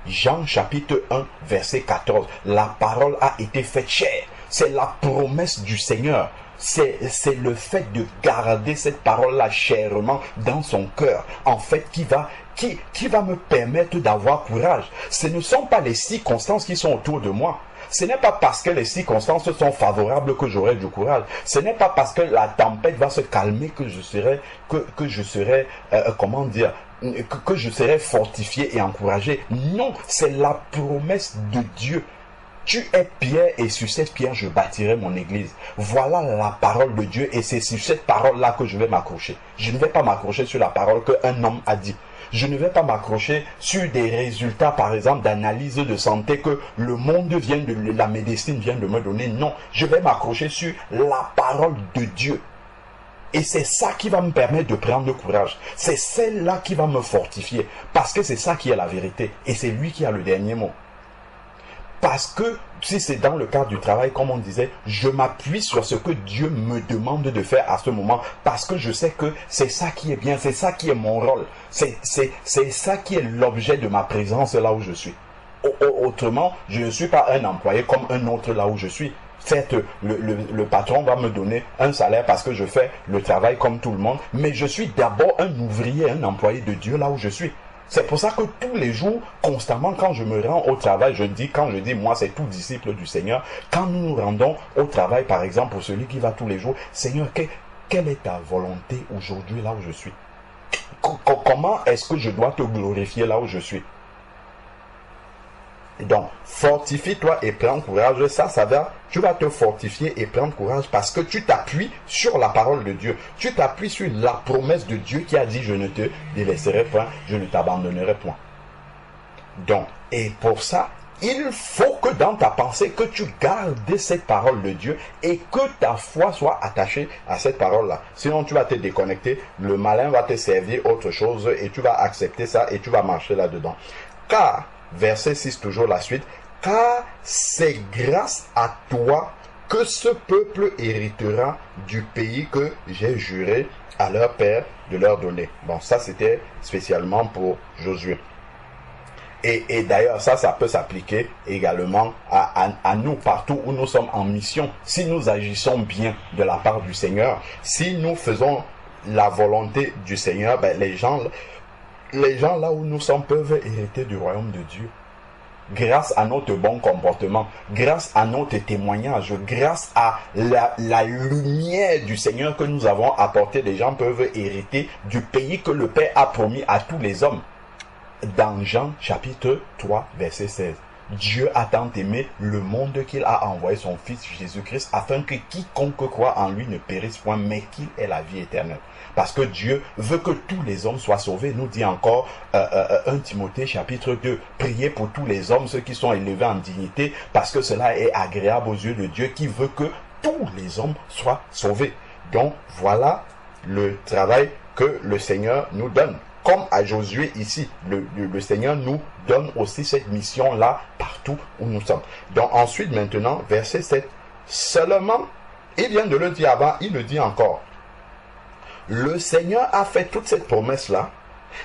[SPEAKER 3] Jean chapitre 1, verset 14, la parole a été faite chair. C'est la promesse du Seigneur. C'est le fait de garder cette parole-là chèrement dans son cœur, en fait, qui va me permettre d'avoir courage. Ce ne sont pas les circonstances qui sont autour de moi. Ce n'est pas parce que les circonstances sont favorables que j'aurai du courage. Ce n'est pas parce que la tempête va se calmer que je serai, que je serai fortifié et encouragé. Non, c'est la promesse de Dieu Tu es pierre et sur cette pierre je bâtirai mon église. Voilà la parole de Dieu et c'est sur cette parole-là que je vais m'accrocher. Je ne vais pas m'accrocher sur la parole qu'un homme a dit. Je ne vais pas m'accrocher sur des résultats, par exemple, d'analyse de santé que le monde vient de, la médecine vient de me donner. Non, je vais m'accrocher sur la parole de Dieu. Et c'est ça qui va me permettre de prendre courage. C'est celle-là qui va me fortifier. Parce que c'est ça qui est la vérité. Et c'est lui qui a le dernier mot. Parce que si c'est dans le cadre du travail, comme on disait, je m'appuie sur ce que Dieu me demande de faire à ce moment. Parce que je sais que c'est ça qui est bien, c'est ça qui est mon rôle. C'est ça qui est l'objet de ma présence là où je suis. Autrement, je ne suis pas un employé comme un autre là où je suis. Certes, le patron va me donner un salaire parce que je fais le travail comme tout le monde, mais je suis d'abord un ouvrier, un employé de Dieu là où je suis. C'est pour ça que tous les jours, constamment, quand je me rends au travail, quand je dis, moi, c'est tout disciple du Seigneur, quand nous nous rendons au travail, par exemple, pour celui qui va tous les jours, Seigneur, quelle est ta volonté aujourd'hui là où je suis? Comment est-ce que je dois te glorifier là où je suis? Donc, fortifie-toi et prends courage. Tu vas te fortifier et prendre courage parce que tu t'appuies sur la parole de Dieu. Tu t'appuies sur la promesse de Dieu qui a dit, je ne te délaisserai point, je ne t'abandonnerai point. Donc, et pour ça, il faut que dans ta pensée, que tu gardes cette parole de Dieu et que ta foi soit attachée à cette parole-là. Sinon, tu vas te déconnecter, le malin va te servir autre chose et tu vas accepter ça et tu vas marcher là-dedans. Car, verset 6, toujours la suite, car c'est grâce à toi que ce peuple héritera du pays que j'ai juré à leur père de leur donner. Bon, ça c'était spécialement pour Josué. Et d'ailleurs, ça peut s'appliquer également à nous, partout où nous sommes en mission. Si nous agissons bien de la part du Seigneur, si nous faisons la volonté du Seigneur, ben les gens là où nous sommes peuvent hériter du royaume de Dieu. Grâce à notre bon comportement, grâce à notre témoignage, grâce à la lumière du Seigneur que nous avons apporté, les gens peuvent hériter du pays que le Père a promis à tous les hommes. Dans Jean chapitre 3, verset 16. Dieu a tant aimé le monde qu'il a envoyé son Fils Jésus-Christ afin que quiconque croit en lui ne périsse point, mais qu'il ait la vie éternelle. Parce que Dieu veut que tous les hommes soient sauvés. Nous dit encore 1 Timothée chapitre 2. Priez pour tous les hommes, ceux qui sont élevés en dignité, parce que cela est agréable aux yeux de Dieu qui veut que tous les hommes soient sauvés. Donc voilà le travail que le Seigneur nous donne. Comme à Josué ici, le Seigneur nous donne aussi cette mission-là partout où nous sommes. Donc ensuite, maintenant, verset 7. Seulement, il vient de le dire avant, il le dit encore. Le Seigneur a fait toute cette promesse-là,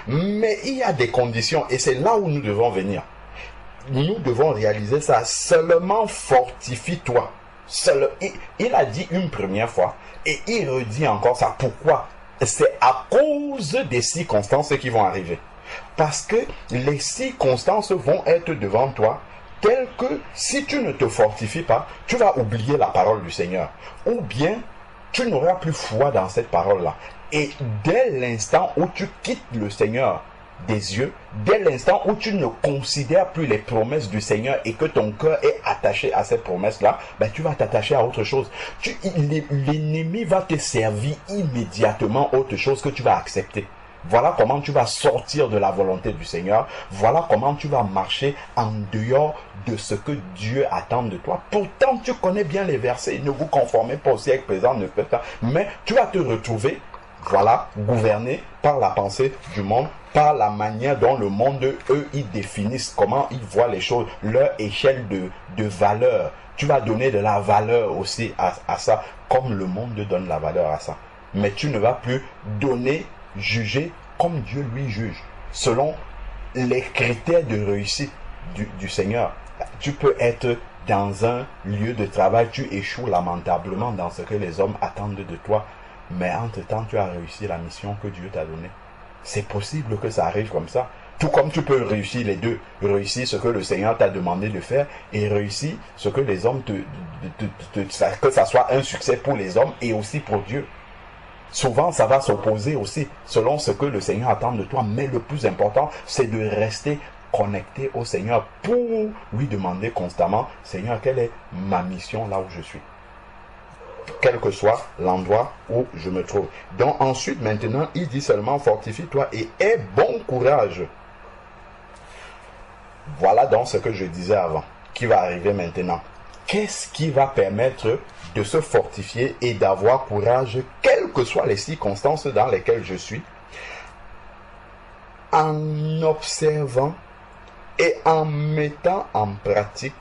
[SPEAKER 3] mais il y a des conditions et c'est là où nous devons venir. Nous devons réaliser ça. Seulement fortifie-toi. Il a dit une première fois et il redit encore ça. Pourquoi? C'est à cause des circonstances qui vont arriver. Parce que les circonstances vont être devant toi telles que si tu ne te fortifies pas, tu vas oublier la parole du Seigneur. Ou bien, tu n'auras plus foi dans cette parole-là. Et dès l'instant où tu quittes le Seigneur des yeux, dès l'instant où tu ne considères plus les promesses du Seigneur et que ton cœur est attaché à cette promesse-là, ben tu vas t'attacher à autre chose. L'ennemi va te servir immédiatement autre chose que tu vas accepter. Voilà comment tu vas sortir de la volonté du Seigneur. Voilà comment tu vas marcher en dehors de ce que Dieu attend de toi. Pourtant, tu connais bien les versets. Ne vous conformez pas au siècle présent, ne faites pas. Mais tu vas te retrouver, voilà, gouverné par la pensée du monde, par la manière dont le monde, eux, ils définissent comment ils voient les choses, leur échelle de valeur. Tu vas donner de la valeur aussi à ça, comme le monde donne la valeur à ça. Mais tu ne vas plus juger comme Dieu lui juge, selon les critères de réussite du Seigneur. Tu peux être dans un lieu de travail, tu échoues lamentablement dans ce que les hommes attendent de toi, mais entre-temps, tu as réussi la mission que Dieu t'a donnée. C'est possible que ça arrive comme ça. Tout comme tu peux réussir les deux. Réussir ce que le Seigneur t'a demandé de faire et réussir ce que les hommes que ça soit un succès pour les hommes et aussi pour Dieu. Souvent, ça va s'opposer aussi selon ce que le Seigneur attend de toi. Mais le plus important, c'est de rester connecté au Seigneur pour lui demander constamment, Seigneur, quelle est ma mission là où je suis? Quel que soit l'endroit où je me trouve. Donc ensuite, maintenant, il dit seulement, fortifie-toi et aie bon courage. Voilà donc ce que je disais avant, qui va arriver maintenant. Qu'est-ce qui va permettre de se fortifier et d'avoir courage, quelles que soient les circonstances dans lesquelles je suis, en observant et en mettant en pratique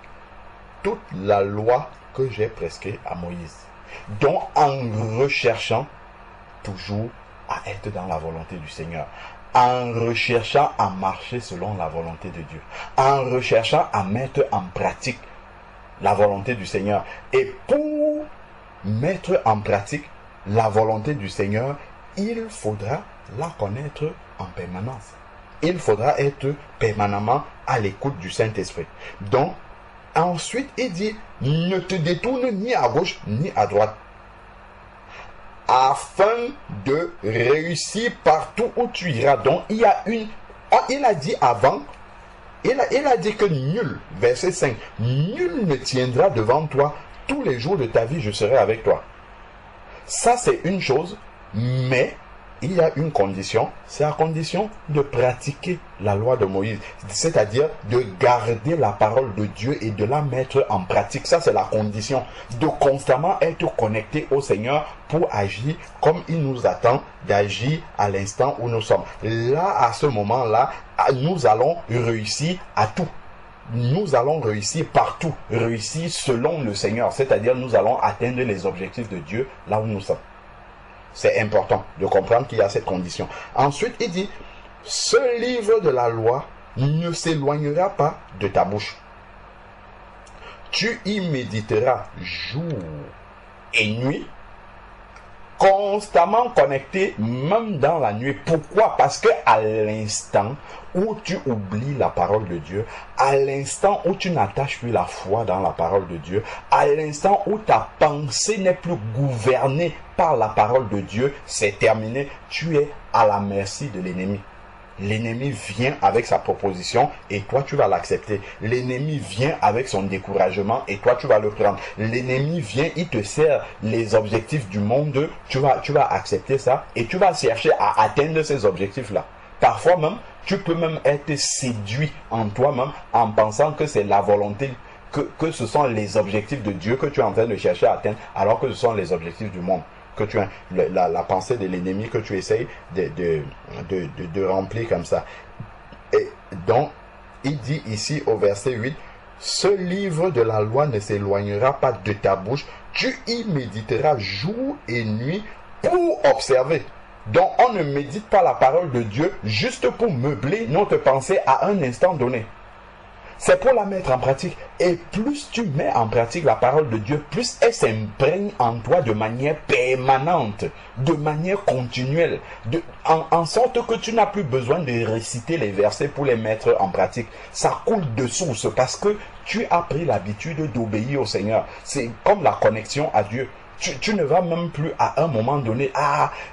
[SPEAKER 3] toute la loi que j'ai prescrite à Moïse. Donc en recherchant toujours à être dans la volonté du Seigneur, en recherchant à marcher selon la volonté de Dieu, en recherchant à mettre en pratique la volonté du Seigneur. Et pour mettre en pratique la volonté du Seigneur, il faudra la connaître en permanence. Il faudra être permanemment à l'écoute du Saint-Esprit. Donc, ensuite, il dit, ne te détourne ni à gauche ni à droite, afin de réussir partout où tu iras. Donc, il a dit avant, il a dit que nul, verset 5, nul ne tiendra devant toi tous les jours de ta vie, je serai avec toi. Ça, c'est une chose, mais il y a une condition, c'est la condition de pratiquer la loi de Moïse, c'est-à-dire de garder la parole de Dieu et de la mettre en pratique. Ça, c'est la condition, de constamment être connecté au Seigneur pour agir comme il nous attend d'agir à l'instant où nous sommes. Là, à ce moment-là, nous allons réussir à tout. Nous allons réussir partout, réussir selon le Seigneur, c'est-à-dire nous allons atteindre les objectifs de Dieu là où nous sommes. C'est important de comprendre qu'il y a cette condition. Ensuite, il dit, ce livre de la loi ne s'éloignera pas de ta bouche. Tu y méditeras jour et nuit, constamment connecté, même dans la nuit. Pourquoi? Parce que à l'instant où tu oublies la parole de Dieu, à l'instant où tu n'attaches plus la foi dans la parole de Dieu, à l'instant où ta pensée n'est plus gouvernée par la parole de Dieu, c'est terminé. Tu es à la merci de l'ennemi. L'ennemi vient avec sa proposition et toi tu vas l'accepter. L'ennemi vient avec son découragement et toi tu vas le prendre. L'ennemi vient, il te sert les objectifs du monde, tu vas accepter ça et tu vas chercher à atteindre ces objectifs-là. Parfois même, tu peux même être séduit en toi-même en pensant que c'est la volonté, que ce sont les objectifs de Dieu que tu es en train de chercher à atteindre alors que ce sont les objectifs du monde. Que tu as la pensée de l'ennemi que tu essayes de remplir comme ça. Et donc, il dit ici au verset 8, ce livre de la loi ne s'éloignera pas de ta bouche, tu y méditeras jour et nuit pour observer. Donc, on ne médite pas la parole de Dieu juste pour meubler notre pensée à un instant donné. C'est pour la mettre en pratique. Et plus tu mets en pratique la parole de Dieu, plus elle s'imprègne en toi de manière permanente, de manière continuelle, en sorte que tu n'as plus besoin de réciter les versets pour les mettre en pratique. Ça coule de source parce que tu as pris l'habitude d'obéir au Seigneur. C'est comme la connexion à Dieu. Tu ne vas même plus à un moment donné,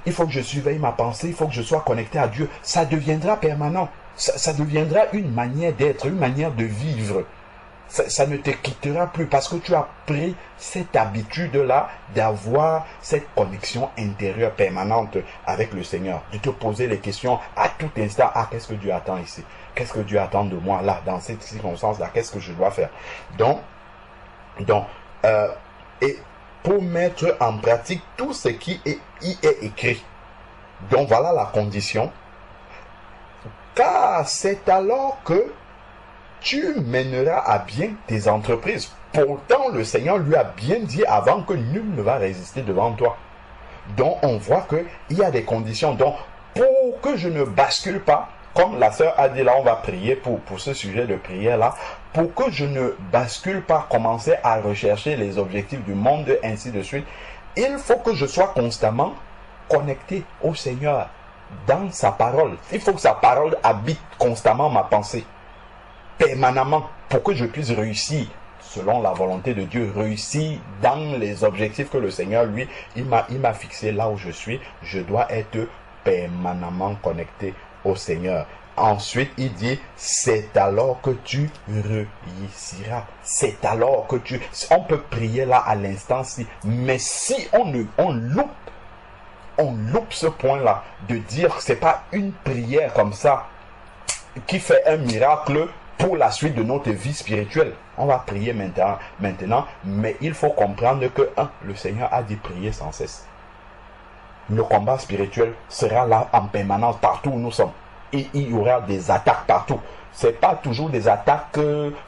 [SPEAKER 3] il faut que je surveille ma pensée, il faut que je sois connecté à Dieu. Ça deviendra permanent. Ça deviendra une manière d'être, une manière de vivre. Ça ne te quittera plus parce que tu as pris cette habitude-là d'avoir cette connexion intérieure permanente avec le Seigneur. De te poser les questions à tout instant. Qu'est-ce que Dieu attend ici? Qu'est-ce que Dieu attend de moi là, dans cette circonstance-là? Qu'est-ce que je dois faire? Et pour mettre en pratique tout ce qui y est écrit. Donc voilà la condition. Car c'est alors que tu mèneras à bien tes entreprises. Pourtant, le Seigneur lui a bien dit avant que nul ne va résister devant toi. Donc, on voit qu'il y a des conditions. Donc, pour que je ne bascule pas, comme la sœur a dit là, on va prier pour ce sujet de prière là, pour que je ne bascule pas, commencer à rechercher les objectifs du monde, ainsi de suite, il faut que je sois constamment connecté au Seigneur. Dans sa parole. Il faut que sa parole habite constamment ma pensée, permanemment, pour que je puisse réussir selon la volonté de Dieu, réussir dans les objectifs que le Seigneur, lui, il m'a fixé là où je suis. Je dois être permanemment connecté au Seigneur. ensuite, il dit, c'est alors que tu réussiras. C'est alors que tu... On peut prier là à l'instant-ci, mais si on loupe ce point-là, de dire que c'est pas une prière comme ça qui fait un miracle pour la suite de notre vie spirituelle. On va prier maintenant, mais il faut comprendre que, le Seigneur a dit prier sans cesse. Le combat spirituel sera là en permanence partout où nous sommes. Et il y aura des attaques partout. C'est pas toujours des attaques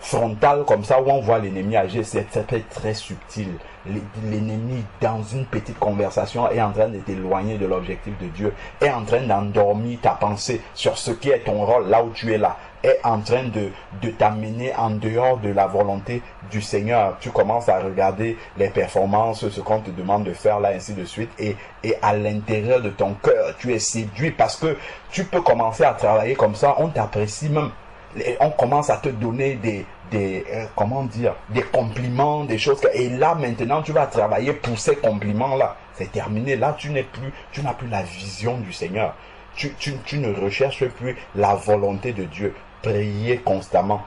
[SPEAKER 3] frontales comme ça où on voit l'ennemi agir. C'est très subtil. L'ennemi, dans une petite conversation, est en train de t'éloigner de l'objectif de Dieu, est en train d'endormir ta pensée sur ce qui est ton rôle là où tu es là, est en train de t'amener en dehors de la volonté du Seigneur. Tu commences à regarder les performances, ce qu'on te demande de faire là, ainsi de suite, et à l'intérieur de ton cœur, tu es séduit parce que tu peux commencer à travailler comme ça, on t'apprécie même. On commence à te donner des compliments, des choses. Et là, maintenant, tu vas travailler pour ces compliments-là. C'est terminé. Là, tu n'as plus la vision du Seigneur. Tu ne recherches plus la volonté de Dieu. Prier constamment.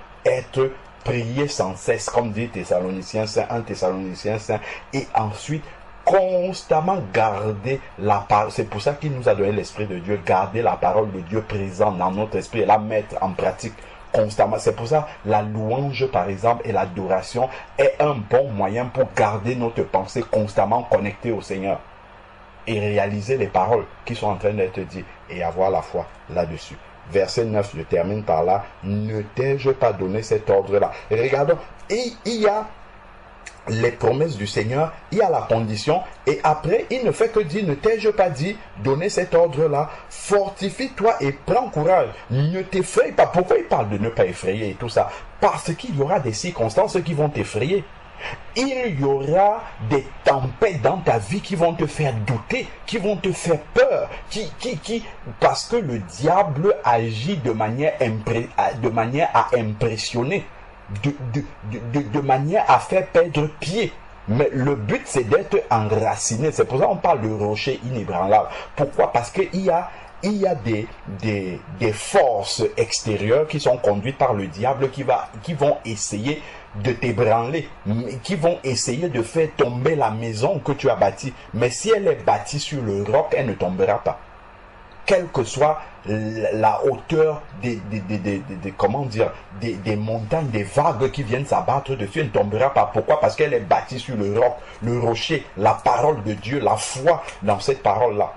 [SPEAKER 3] Prier sans cesse, comme dit Thessaloniciens 5, 1 Thessaloniciens 5. Et ensuite, constamment garder la parole. C'est pour ça qu'il nous a donné l'Esprit de Dieu. Garder la parole de Dieu présente dans notre esprit et la mettre en pratique constamment. C'est pour ça la louange, par exemple, et l'adoration est un bon moyen pour garder notre pensée constamment connectée au Seigneur et réaliser les paroles qui sont en train d'être dites et avoir la foi là-dessus. Verset 9, je termine par là. Ne t'ai-je pas donné cet ordre-là? Regardons, il y a les promesses du Seigneur, il y a la condition, et après, il ne fait que dire, ne t'ai-je pas dit, donner cet ordre-là, fortifie-toi et prends courage, ne t'effraie pas. Pourquoi il parle de ne pas effrayer et tout ça? Parce qu'il y aura des circonstances qui vont t'effrayer. Il y aura des tempêtes dans ta vie qui vont te faire douter, qui vont te faire peur, parce que le diable agit de manière à impressionner. De manière à faire perdre pied. Mais le but, c'est d'être enraciné. C'est pour ça qu'on parle de rocher inébranlable. Pourquoi? Parce qu'il y a des forces extérieures qui sont conduites par le diable qui vont essayer de t'ébranler, qui vont essayer de faire tomber la maison que tu as bâtie. Mais si elle est bâtie sur le roc, elle ne tombera pas. Quelle que soit la hauteur des montagnes, des vagues qui viennent s'abattre dessus, elle ne tombera pas. Pourquoi? Parce qu'elle est bâtie sur le roc, le rocher, la parole de Dieu, la foi dans cette parole-là,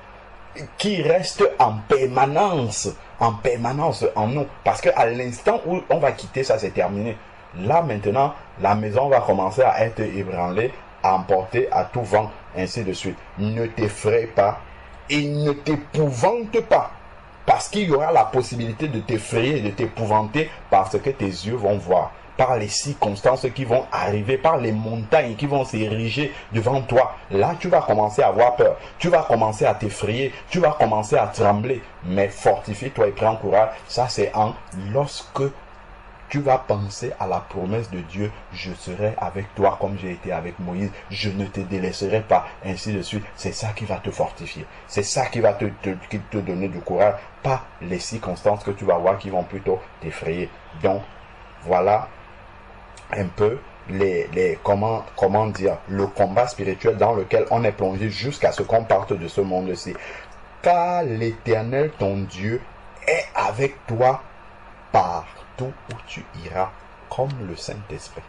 [SPEAKER 3] qui reste en permanence en nous. Parce qu'à l'instant où on va quitter ça, c'est terminé. Là maintenant, la maison va commencer à être ébranlée, emportée à tout vent, ainsi de suite. Ne t'effraie pas. Et ne t'épouvante pas, parce qu'il y aura la possibilité de t'effrayer et de t'épouvanter parce que tes yeux vont voir, par les circonstances qui vont arriver, par les montagnes qui vont s'ériger devant toi. Là, tu vas commencer à avoir peur, tu vas commencer à t'effrayer, tu vas commencer à trembler, mais fortifie-toi et prends courage. Ça, c'est lorsque tu vas penser à la promesse de Dieu, je serai avec toi comme j'ai été avec Moïse, je ne te délaisserai pas, ainsi de suite. C'est ça qui va te fortifier, c'est ça qui va te donner du courage, pas les circonstances que tu vas voir qui vont plutôt t'effrayer. Donc, voilà un peu comment dire, le combat spirituel dans lequel on est plongé jusqu'à ce qu'on parte de ce monde-ci. Car l'Éternel, ton Dieu, est avec toi partout où tu iras, comme le Saint-Esprit.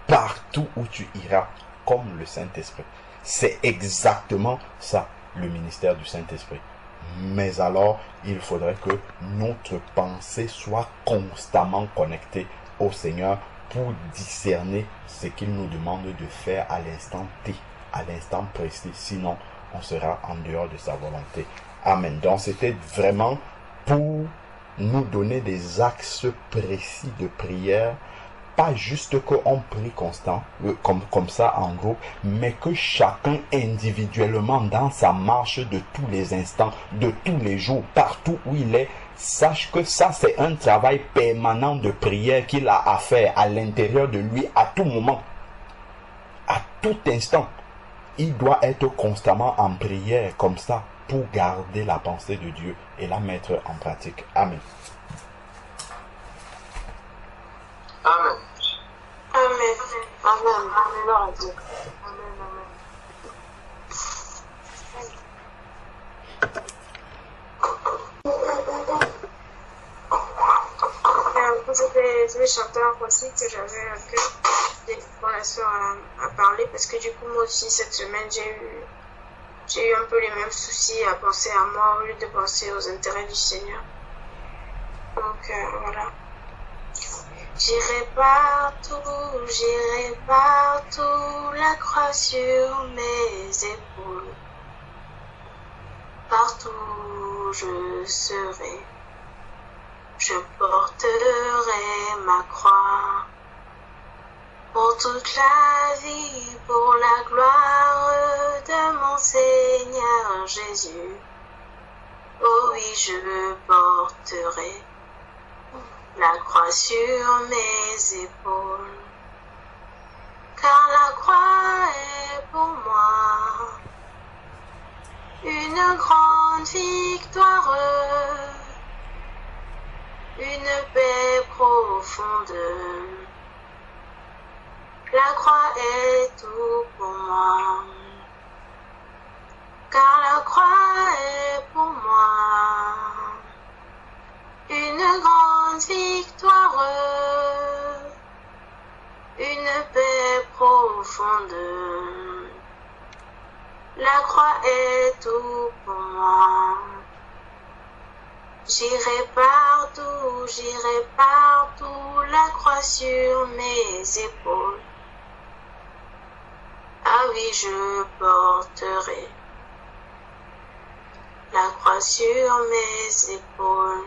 [SPEAKER 3] Partout où tu iras, comme le Saint-Esprit. C'est exactement ça, le ministère du Saint-Esprit. Mais alors, il faudrait que notre pensée soit constamment connectée au Seigneur pour discerner ce qu'il nous demande de faire à l'instant T, à l'instant précis. Sinon, on sera en dehors de sa volonté. Amen. Donc, c'était vraiment pour nous donner des axes précis de prière, pas juste qu'on prie constant, comme ça en groupe, mais que chacun individuellement dans sa marche de tous les instants, de tous les jours, partout où il est, sache que ça c'est un travail permanent de prière qu'il a à faire à l'intérieur de lui à tout moment, à tout instant. Il doit être constamment en prière comme ça, pour garder la pensée de Dieu et la mettre en pratique. Amen.
[SPEAKER 1] Amen.
[SPEAKER 2] Amen. Amen. Amen. Amen.
[SPEAKER 4] Je vais chanter un aussi que j'avais un peu d'exploration à parler parce que du coup moi aussi cette semaine j'ai eu un peu les mêmes soucis à penser à moi au lieu de penser aux intérêts du Seigneur. Donc voilà. J'irai partout, la croix sur mes épaules. Partout où je serai, je porterai ma croix. Pour toute la vie, pour la gloire de mon Seigneur Jésus. Oh oui, je porterai la croix sur mes épaules. Car la croix est pour moi une grande victoire, une paix profonde. La croix est tout pour moi. Car la croix est pour moi une grande victoire, une paix profonde. La croix est tout pour moi. J'irai partout, la croix sur mes épaules. Ah oui, je porterai la croix sur mes épaules.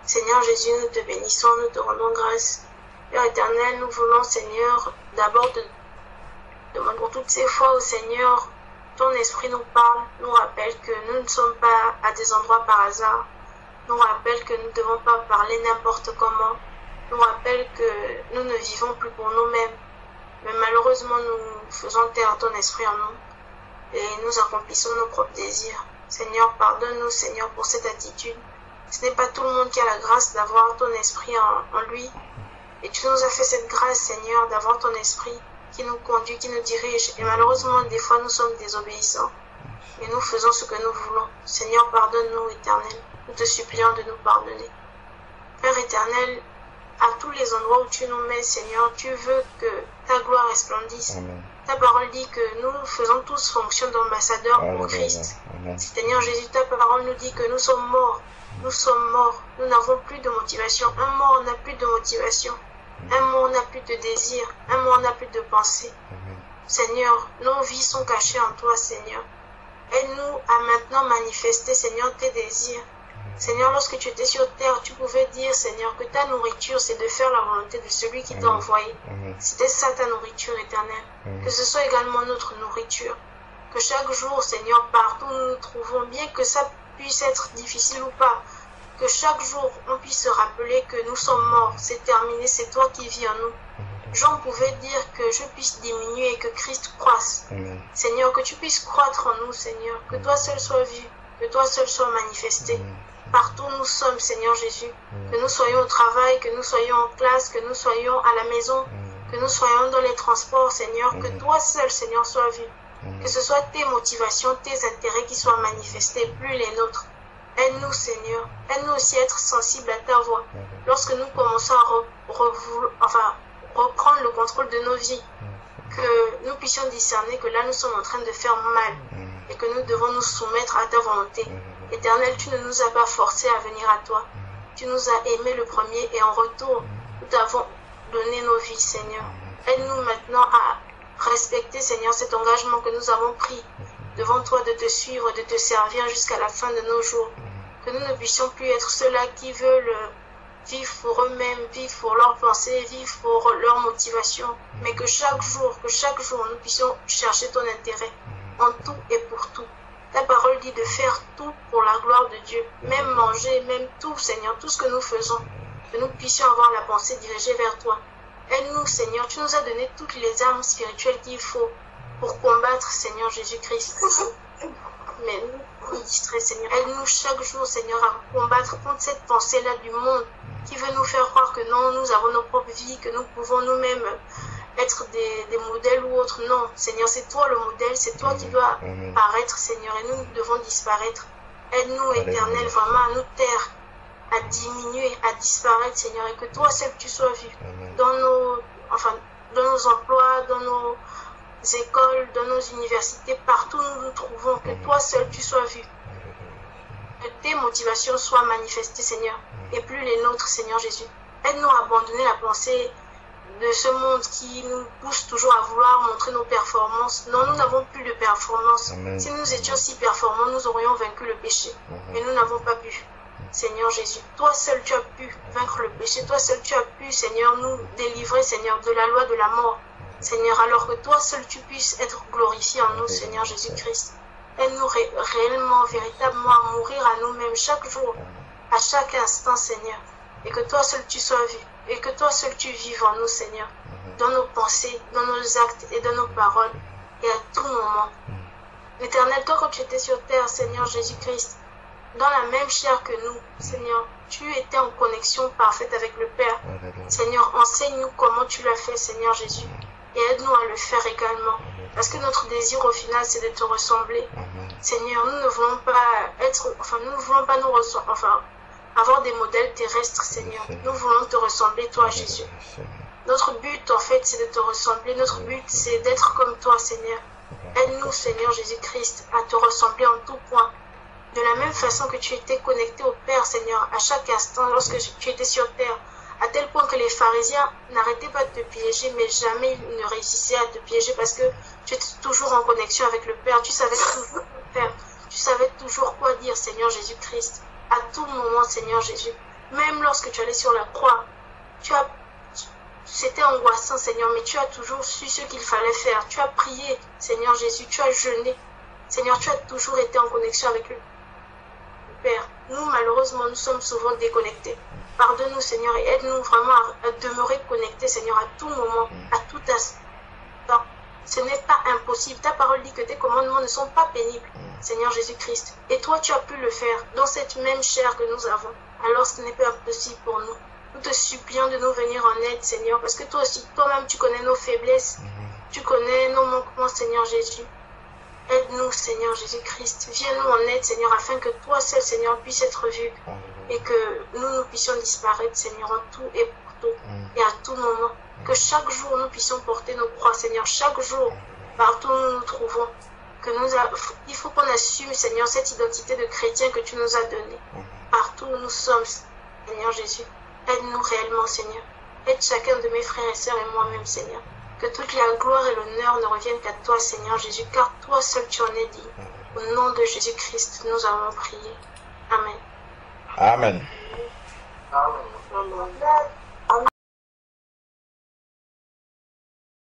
[SPEAKER 4] Seigneur Jésus, nous te bénissons, nous te rendons grâce. Père éternel, nous voulons, Seigneur, d'abord te demander pour toutes ces fois où, Seigneur, ton esprit nous parle, nous rappelle que nous ne sommes pas à des endroits par hasard, nous rappelle que nous ne devons pas parler n'importe comment, nous rappelle que nous ne vivons plus pour nous-mêmes, mais malheureusement nous faisons taire ton esprit en nous et nous accomplissons nos propres désirs. Seigneur, pardonne-nous, Seigneur, pour cette attitude. Ce n'est pas tout le monde qui a la grâce d'avoir ton esprit en lui. Et tu nous as fait cette grâce, Seigneur, d'avoir ton esprit qui nous conduit, qui nous dirige. Et malheureusement, des fois, nous sommes désobéissants. Et nous faisons ce que nous voulons. Seigneur, pardonne-nous, Éternel. Nous te supplions de nous pardonner. Père éternel, à tous les endroits où tu nous mets, Seigneur, tu veux que ta gloire resplendisse. Amen. Ta parole dit que nous faisons tous fonction d'ambassadeurs pour Christ. Amen. Seigneur Jésus, ta parole nous dit que nous sommes morts. Nous sommes morts. Nous n'avons plus de motivation. Un mort n'a plus de motivation. Un mort n'a plus de désir. Un mort n'a plus de pensée. Amen. Seigneur, nos vies sont cachées en toi, Seigneur. Aide-nous à maintenant manifester, Seigneur, tes désirs. Seigneur, lorsque tu étais sur terre, tu pouvais dire, Seigneur, que ta nourriture, c'est de faire la volonté de celui qui t'a envoyé. C'était ça ta nourriture éternelle. Que ce soit également notre nourriture. Que chaque jour, Seigneur, partout où nous nous trouvons, bien que ça puisse être difficile ou pas, que chaque jour, on puisse se rappeler que nous sommes morts, c'est terminé, c'est toi qui vis en nous. Jean pouvait dire que je puisse diminuer et que Christ croisse. Seigneur, que tu puisses croître en nous, Seigneur. Que toi seul sois vu, que toi seul sois manifesté. Partout où nous sommes, Seigneur Jésus, que nous soyons au travail, que nous soyons en classe, que nous soyons à la maison, que nous soyons dans les transports, Seigneur, que toi seul, Seigneur, sois vu. Que ce soit tes motivations, tes intérêts qui soient manifestés, plus les nôtres. Aide-nous, Seigneur. Aide-nous aussi à être sensibles à ta voix. Lorsque nous commençons à reprendre le contrôle de nos vies, que nous puissions discerner que là, nous sommes en train de faire mal et que nous devons nous soumettre à ta volonté. Éternel, tu ne nous as pas forcés à venir à toi. Tu nous as aimés le premier et en retour, nous t'avons donné nos vies, Seigneur. Aide-nous maintenant à respecter, Seigneur, cet engagement que nous avons pris devant toi de te suivre, de te servir jusqu'à la fin de nos jours. Que nous ne puissions plus être ceux-là qui veulent vivre pour eux-mêmes, vivre pour leurs pensées, vivre pour leur motivation. Mais que chaque jour, nous puissions chercher ton intérêt en tout et pour tout. Ta parole dit de faire tout pour la gloire de Dieu, même manger, même tout, Seigneur, tout ce que nous faisons, que nous puissions avoir la pensée dirigée vers toi. Aide-nous, Seigneur, tu nous as donné toutes les armes spirituelles qu'il faut pour combattre, Seigneur Jésus-Christ. mais nous distrait, Seigneur. Aide-nous chaque jour, Seigneur, à combattre contre cette pensée-là du monde qui veut nous faire croire que non, nous avons nos propres vies, que nous pouvons nous-mêmes être des modèles ou autres. Non, Seigneur, c'est toi le modèle, c'est toi qui dois paraître, Seigneur, et nous devons disparaître. Aide-nous, Éternel, vraiment à nous taire, à diminuer, à disparaître, Seigneur, et que toi seul tu sois vu dans nos emplois, dans nos écoles, dans nos universités, partout où nous nous trouvons, que toi seul tu sois vu. Que tes motivations soient manifestées, Seigneur, et plus les nôtres, Seigneur Jésus. Aide-nous à abandonner la pensée de ce monde qui nous pousse toujours à vouloir montrer nos performances. Non, nous n'avons plus de performances. Si nous étions si performants, nous aurions vaincu le péché. Mais nous n'avons pas pu. Seigneur Jésus, toi seul tu as pu vaincre le péché. Toi seul tu as pu, Seigneur, nous délivrer, Seigneur, de la loi de la mort. Seigneur, alors que toi seul tu puisses être glorifié en nous, Seigneur Jésus-Christ. Aide-nous réellement, véritablement à mourir à nous-mêmes chaque jour, à chaque instant, Seigneur. Et que toi seul tu sois vu. Et que toi seul tu vives en nous, Seigneur. Dans nos pensées, dans nos actes et dans nos paroles. Et à tout moment. L'Éternel, toi quand tu étais sur terre, Seigneur Jésus-Christ, dans la même chair que nous, Seigneur, tu étais en connexion parfaite avec le Père. Seigneur, enseigne-nous comment tu l'as fait, Seigneur Jésus. Et aide-nous à le faire également. Parce que notre désir au final, c'est de te ressembler. Seigneur, nous ne voulons pas avoir des modèles terrestres, Seigneur. Nous voulons te ressembler, toi, Jésus. Notre but, en fait, c'est de te ressembler. Notre but, c'est d'être comme toi, Seigneur. Aide-nous, Seigneur Jésus-Christ, à te ressembler en tout point. De la même façon que tu étais connecté au Père, Seigneur, à chaque instant, lorsque tu étais sur terre, à tel point que les pharisiens n'arrêtaient pas de te piéger, mais jamais ils ne réussissaient à te piéger parce que tu étais toujours en connexion avec le Père. Tu savais toujours faire. Tu savais toujours quoi dire, Seigneur Jésus-Christ. À tout moment, Seigneur Jésus. Même lorsque tu allais sur la croix, c'était angoissant, Seigneur, mais tu as toujours su ce qu'il fallait faire. Tu as prié, Seigneur Jésus. Tu as jeûné. Seigneur, tu as toujours été en connexion avec le Père. Nous, malheureusement, nous sommes souvent déconnectés. Pardonne-nous, Seigneur, et aide-nous vraiment à demeurer connectés, Seigneur, à tout moment, à tout instant. Ce n'est pas impossible. Ta parole dit que tes commandements ne sont pas pénibles, Seigneur Jésus-Christ. Et toi, tu as pu le faire dans cette même chair que nous avons. Alors, ce n'est pas impossible pour nous. Nous te supplions de nous venir en aide, Seigneur, parce que toi aussi, toi-même, tu connais nos faiblesses. Tu connais nos manquements, Seigneur Jésus. Aide-nous, Seigneur Jésus-Christ. Viens-nous en aide, Seigneur, afin que toi seul, Seigneur, puisse être vu et que nous puissions disparaître, Seigneur, en tout et pour tout et à tout moment. Que chaque jour, nous puissions porter nos croix, Seigneur, chaque jour, partout où nous nous trouvons. Il faut qu'on assume, Seigneur, cette identité de chrétien que tu nous as donnée. Partout où nous sommes, Seigneur Jésus. Aide-nous réellement, Seigneur. Aide chacun de mes frères et sœurs et moi-même, Seigneur. Que toute la gloire et l'honneur ne reviennent qu'à toi, Seigneur Jésus, car toi seul tu en es digne. Au nom de Jésus-Christ, nous avons prié. Amen.
[SPEAKER 3] Amen.
[SPEAKER 1] Amen.
[SPEAKER 4] Amen.